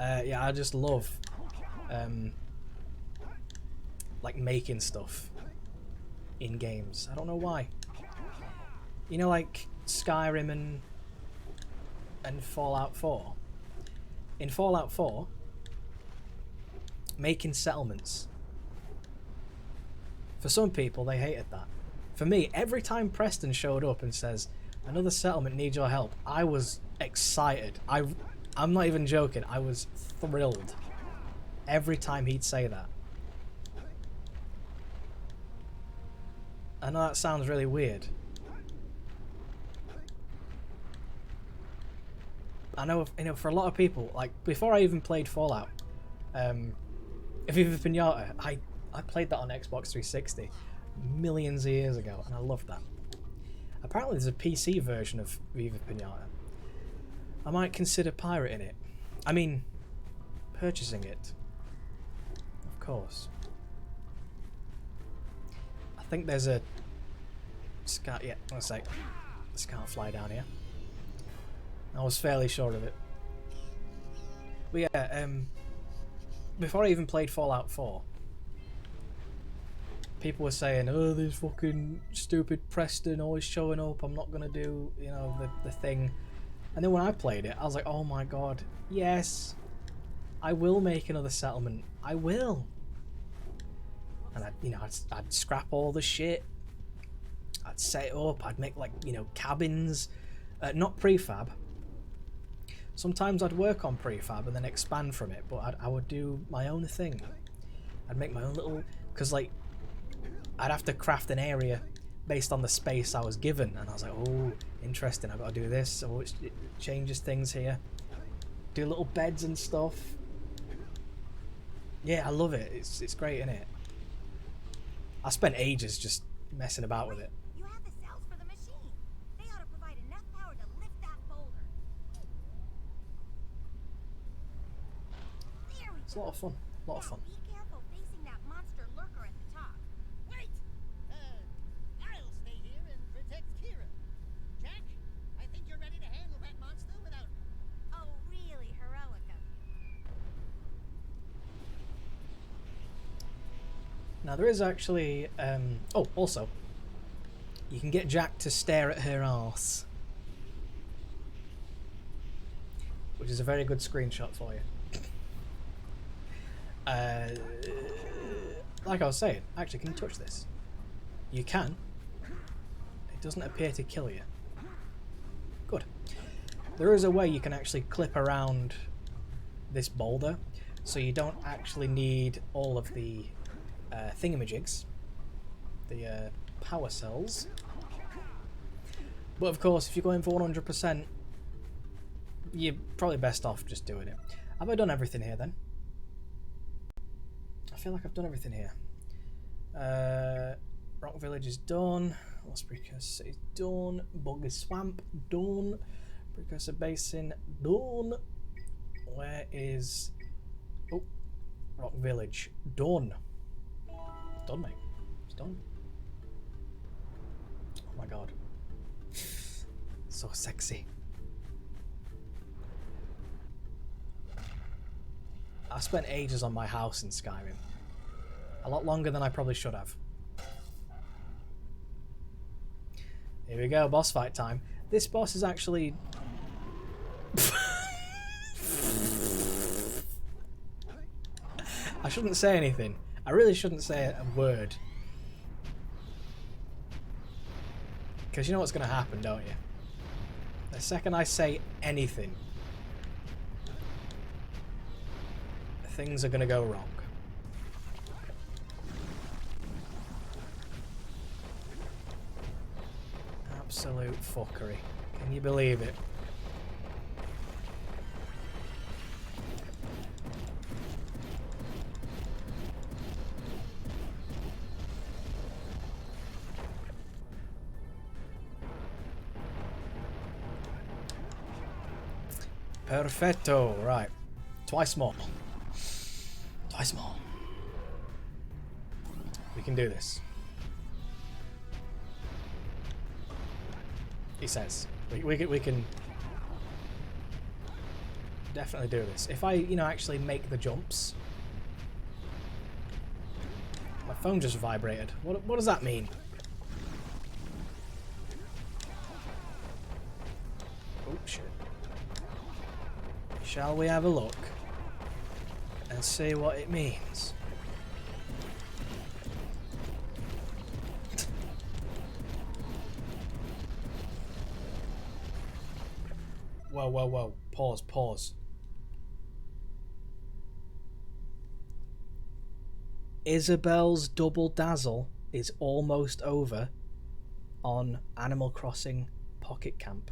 Yeah, I just love like making stuff in games. I don't know why. You know, like Skyrim and Fallout 4. In Fallout 4, making settlements. For some people, they hated that. For me, every time Preston showed up and says, "Another settlement needs your help," I was excited. I'm not even joking. I was thrilled every time he'd say that. I know that sounds really weird. I know, you know, for a lot of people, like before I even played Fallout, Viva Pinata, I played that on Xbox 360 millions of years ago, and I loved that. Apparently, there's a PC version of Viva Pinata. I might consider pirating it. I mean, purchasing it. Of course. I think there's a scat. Yeah, one sec. This can't fly down here. I was fairly sure of it. But yeah, before I even played Fallout 4, people were saying, "Oh, this fucking stupid Preston always showing up. I'm not gonna do, you know, the thing." And then when I played it, I was like, "Oh my god, yes, I will make another settlement. I will." And I'd scrap all the shit. I'd set it up. I'd make, like, you know, cabins, not prefab. Sometimes I'd work on prefab and then expand from it, but I would do my own thing. I'd make my own little... Because, like, I'd have to craft an area based on the space I was given. And I was like, oh, interesting, I've got to do this. Oh, it changes things here. Do little beds and stuff. Yeah, I love it. It's great, isn't it? I spent ages just messing about with it. You have the cells for the machine. They ought to provide enough power to lift that boulder. There we It's a go. lot of fun. A lot of fun. Now, be careful facing that monster lurker at the top. Wait! I'll stay here and protect Kira. Jack, I think you're ready to handle that monster without me. Oh, really heroic of you. Now there is actually... oh, also, you can get Jack to stare at her arse. Which is a very good screenshot for you. Like I was saying, actually, can you touch this? You can. It doesn't appear to kill you. Good. There is a way you can actually clip around this boulder, so you don't actually need all of the thingamajigs, the power cells. But of course, if you're going for 100%, you're probably best off just doing it. Have I done everything here then? I feel like I've done everything here. Rock Village is done. Lost Precursor is done. Buggy Swamp done. Precursor Basin done. Where is... oh, Rock Village done. Done, mate. It's done. Oh my god. So sexy. I spent ages on my house in Skyrim. A lot longer than I probably should have. Here we go, boss fight time. This boss is actually... I shouldn't say anything. I really shouldn't say a word. Because you know what's going to happen, don't you? The second I say anything, things are going to go wrong. Absolute fuckery. Can you believe it? Perfetto. Right. Twice more. Twice more. We can do this. He says. We can definitely do this. If I, you know, actually make the jumps. My phone just vibrated. What does that mean? Oh, shit. Shall we have a look and see what it means? Whoa, whoa, whoa. Pause, pause. Isabel's double dazzle is almost over on Animal Crossing Pocket Camp.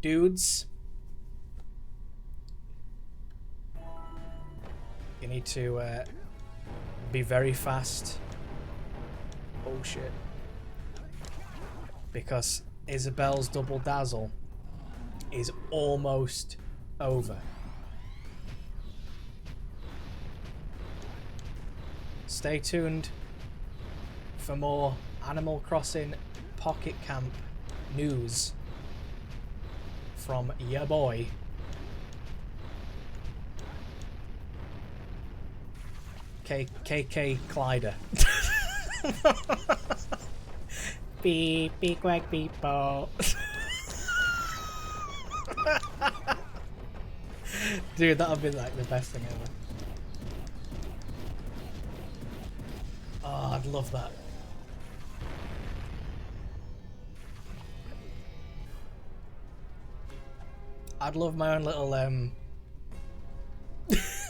Dudes, you need to be very fast. Oh shit. Because Isabel's double dazzle is almost over. Stay tuned for more Animal Crossing Pocket Camp news from ya boy. KlyeKlye. Beep, beep, quack, beep, bo. Dude, that would be like the best thing ever. Oh, I'd love that. I'd love my own little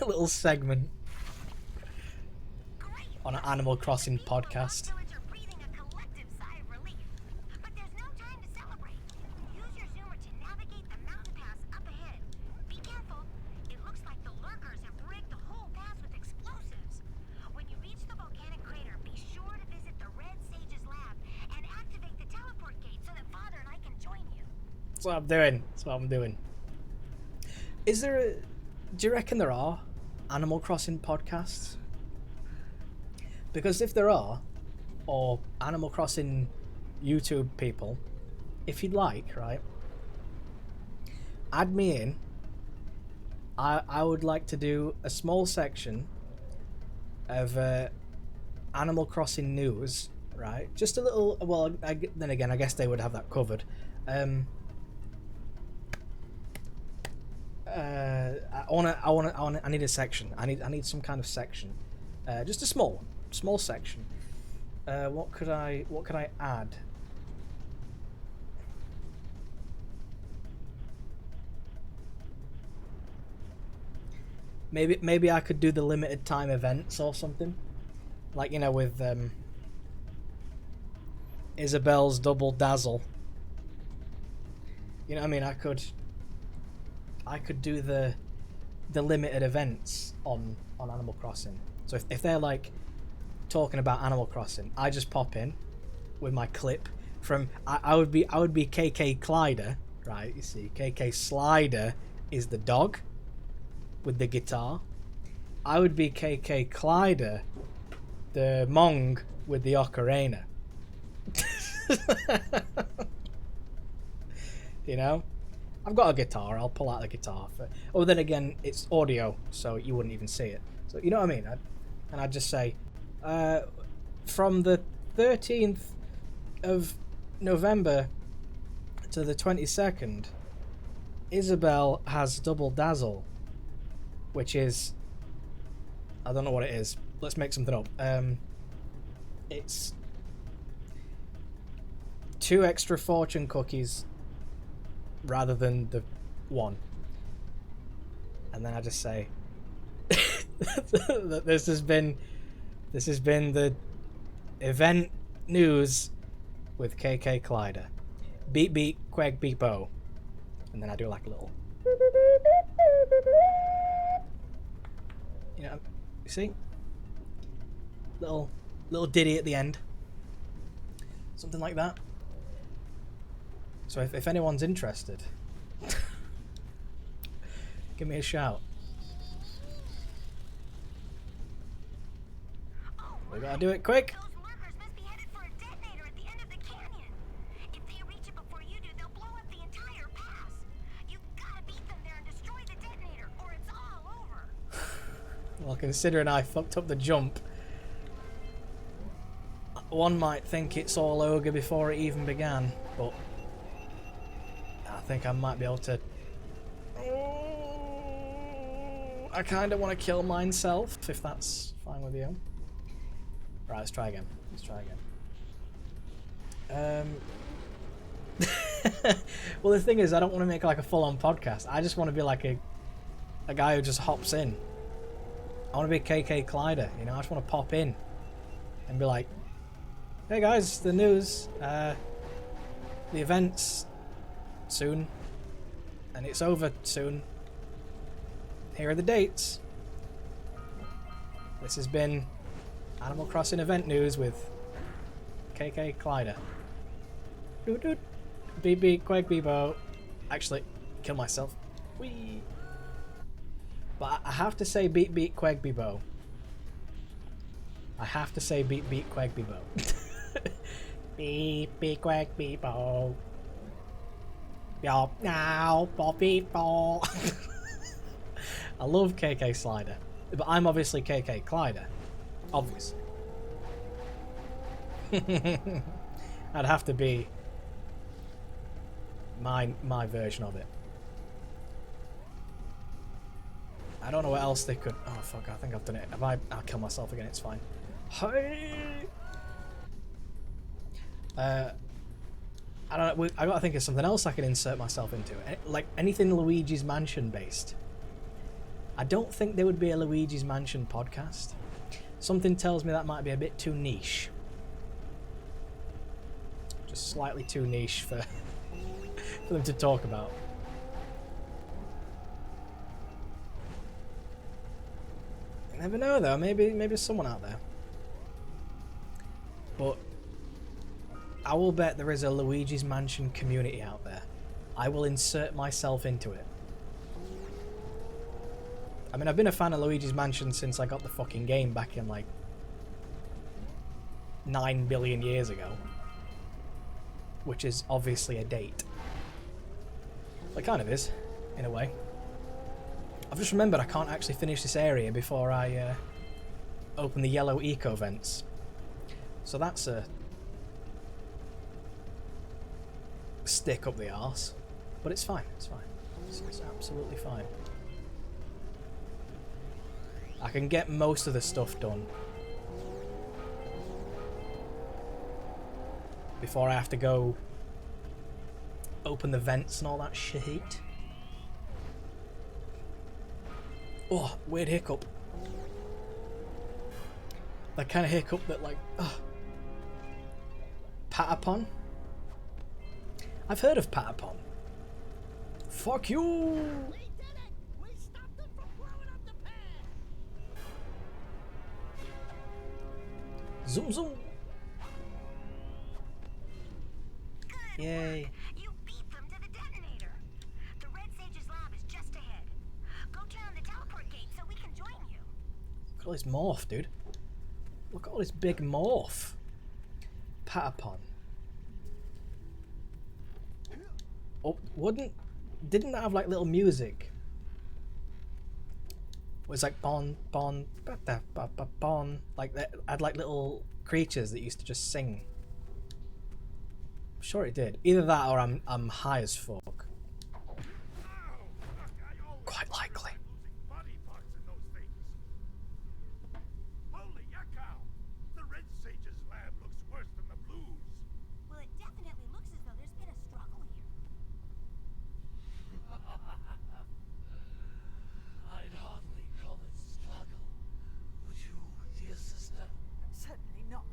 little segment Great. on an Animal Crossing People in Lost podcast. Village are breathing a collective sigh of relief. But there's no time to celebrate. Use your zoomer to navigate the mountain pass up ahead. Be careful. It looks like the lurkers have rigged the whole pass with explosives. When you reach the volcanic crater, be sure to visit the Red Sage's lab and activate the teleport gate so that Father and I can join you. That's what I'm doing. That's what I'm doing. Is there a... Do you reckon there are Animal Crossing podcasts? Because if there are, or Animal Crossing YouTube people, if you'd like, right, add me in. I would like to do a small section of Animal Crossing news, right? Just a little. Well, then again, I guess they would have that covered. I need a section. I need some kind of section. Just a small section. What could I add? Maybe I could do the limited time events or something, like, you know, with Isabel's Double Dazzle. You know what I mean? I could do the limited events on Animal Crossing. So if they're like talking about Animal Crossing, I just pop in with my clip from I would be KlyeKlye, right? You see, KlyeKlye is the dog with the guitar. I would be KlyeKlye, the Mong with the ocarina. You know? I've got a guitar, I'll pull out the guitar. Oh, then again, it's audio, so you wouldn't even see it. So, you know what I mean? I'd just say, from the 13th of November to the 22nd, Isabel has Double Dazzle, which is... I don't know what it is. Let's make something up. It's 2 extra fortune cookies rather than the 1. And then I just say that this has been the event news with KlyeKlye. Beep beep quag beepo. And then I do like a little, you know, you see? Little ditty at the end. Something like that. So if anyone's interested, give me a shout. We gotta do it quick. Those lurkers must be headed for a detonator at the end of the canyon. If they reach it before you do, they'll blow up the entire pass. You've gotta beat them there and destroy the detonator, or it's all over. Well, considering I fucked up the jump, one might think it's all ogre before it even began, but I think I might be able to... I kind of want to kill myself, if that's fine with you. Right, let's try again. Well, the thing is, I don't want to make like a full-on podcast. I just want to be like a guy who just hops in. I want to be KlyeKlye, you know? I just want to pop in and be like, hey guys, the news, the event's soon, and it's over soon. Here are the dates. This has been Animal Crossing event news with KlyeKlye. Doot doot. Beep beep quag beepo. Actually, kill myself. Whee. But I have to say beep beep quag beepo. I have to say beep beep quag beepo. Beep beep quag beepo. Yo now beepo. I love KlyeKlye, but I'm obviously KlyeKlye. Obviously. I'd have to be my version of it. I don't know what else they could... Oh fuck, I think I've done it. I'll kill myself again, it's fine. Hey! I don't know. I gotta think of something else I can insert myself into. Like anything Luigi's Mansion based. I don't think there would be a Luigi's Mansion podcast. Something tells me that might be a bit too niche. Just slightly too niche for for them to talk about. You never know though. Maybe there's someone out there. But I will bet there is a Luigi's Mansion community out there. I will insert myself into it. I mean, I've been a fan of Luigi's Mansion since I got the fucking game back in like 9 billion years ago. Which is obviously a date. It kind of is, in a way. I've just remembered I can't actually finish this area before I open the yellow eco vents. So that's a stick up the arse. But it's fine, it's fine. It's absolutely fine. I can get most of the stuff done before I have to go open the vents and all that shit. Oh, weird hiccup. That kind of hiccup that like, Patapon? I've heard of Patapon. Fuck you! We did it! We stopped them from blowing up the pad! Zoom zoom! Good Yay. work. You beat them to the detonator. The Red Sage's lab is just ahead. Go turn on the teleport gate so we can join you. Look at all this morph, dude. Look at all this big morph. Patapon. Oh, didn't that have like little music? It was like bon, like that had like little creatures that used to just sing. I'm sure it did. Either that or I'm high as fuck. Quite likely. Body parts in those things. Holy yakkow! The Red Sage's lab looks worse than the Blues. Well, it definitely looks as though there's been a struggle here. I'd hardly call it struggle. Would you, dear sister? Certainly not.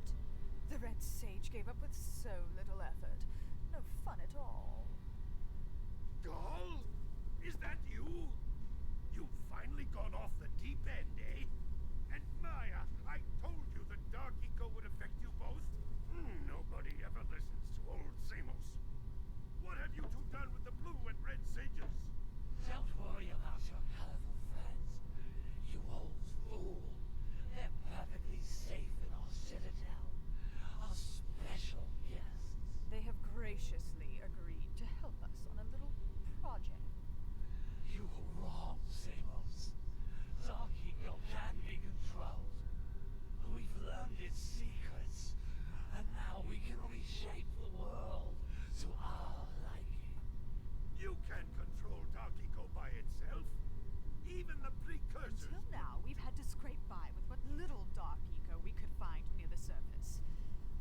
The Red Sage gave up with so little effort. No fun at all. Doll? Is that you? You've finally gone off the deep end, eh? And Maya, I told you the dark eco would affect you both. Nobody ever listens to old Samos. What have you two done with the Blue and Red Sages? Don't worry about your colorful friends. You old fool. They're perfectly safe in our citadel. Our special guests. They have graciously agreed to help us on a little project. You were wrong, Samos. Dark Eco can be controlled. We've learned its secrets, and now we can reshape the world to our liking. You can't control dark eco by itself. Even the Precursors. Until now, we've had to scrape by with what little dark eco we could find near the surface.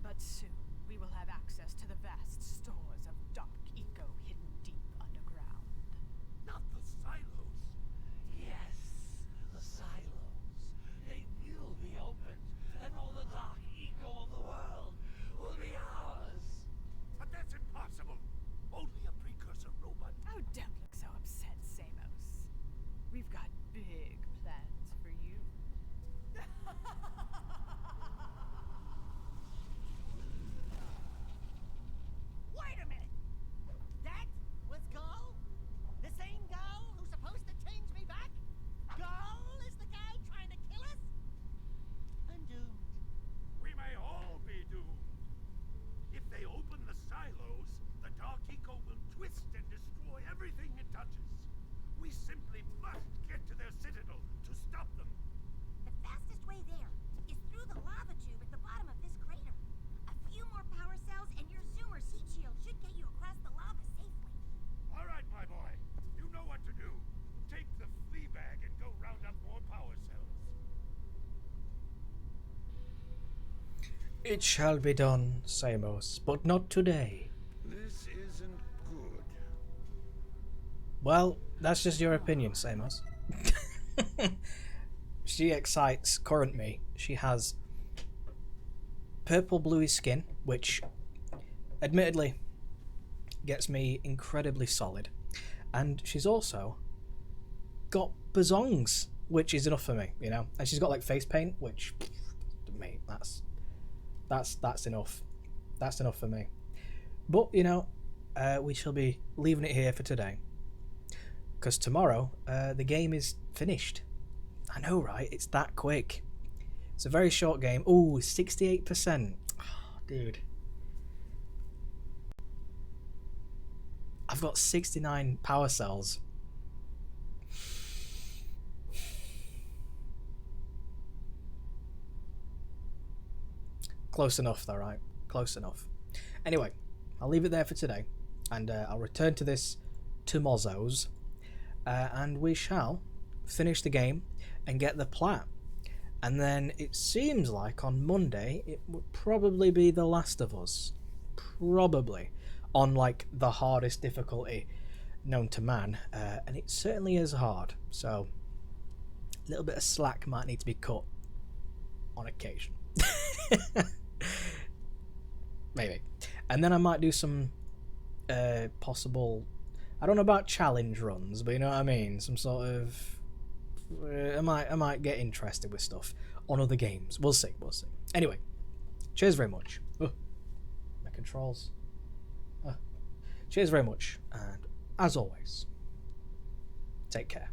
But soon, we will have access to the vast stores of dark eco hidden deep underground. Not the silos. Yes, the silos. They will be opened, and all the dark eco of the world will be ours. But that's impossible. Only a Precursor robot. Oh, don't look so upset, Samos. We've got big plans for you. Wait a minute! That was Gull? The same Gull who's supposed to change me back? Gull is the guy trying to kill us? I'm doomed. We may all be doomed. If they open the silos, the dark eco will twist and destroy everything it touches. We simply must get to their citadel to stop them. The fastest way there is through the lava tube at the bottom of this crater. A few more power cells and your zoomer heat shield should get you across the lava safely. All right, my boy. You know what to do. Take the flea bag and go round up more power cells. It shall be done, Samos, but not today. This Well, that's just your opinion, same as. She excites current me. She has purple bluey skin, which admittedly gets me incredibly solid. And she's also got bazongs, which is enough for me, you know. And she's got like face paint, which, mate, that's enough. That's enough for me. But you know, we shall be leaving it here for today, because tomorrow the game is finished. I know, right? It's that quick. It's a very short game. Ooh, 68%. Oh, dude. I've got 69 power cells. Close enough though, right? Close enough. Anyway, I'll leave it there for today, and I'll return to this tomorrow's, and we shall finish the game and get the plat. And then it seems like on Monday it would probably be The Last of Us. Probably. On like the hardest difficulty known to man. And it certainly is hard. So a little bit of slack might need to be cut on occasion. Maybe. And then I might do some possible, I don't know about challenge runs, but you know what I mean? Some sort of I might get interested with stuff on other games. We'll see. Anyway, cheers very much. My controls. Cheers very much, and as always, take care.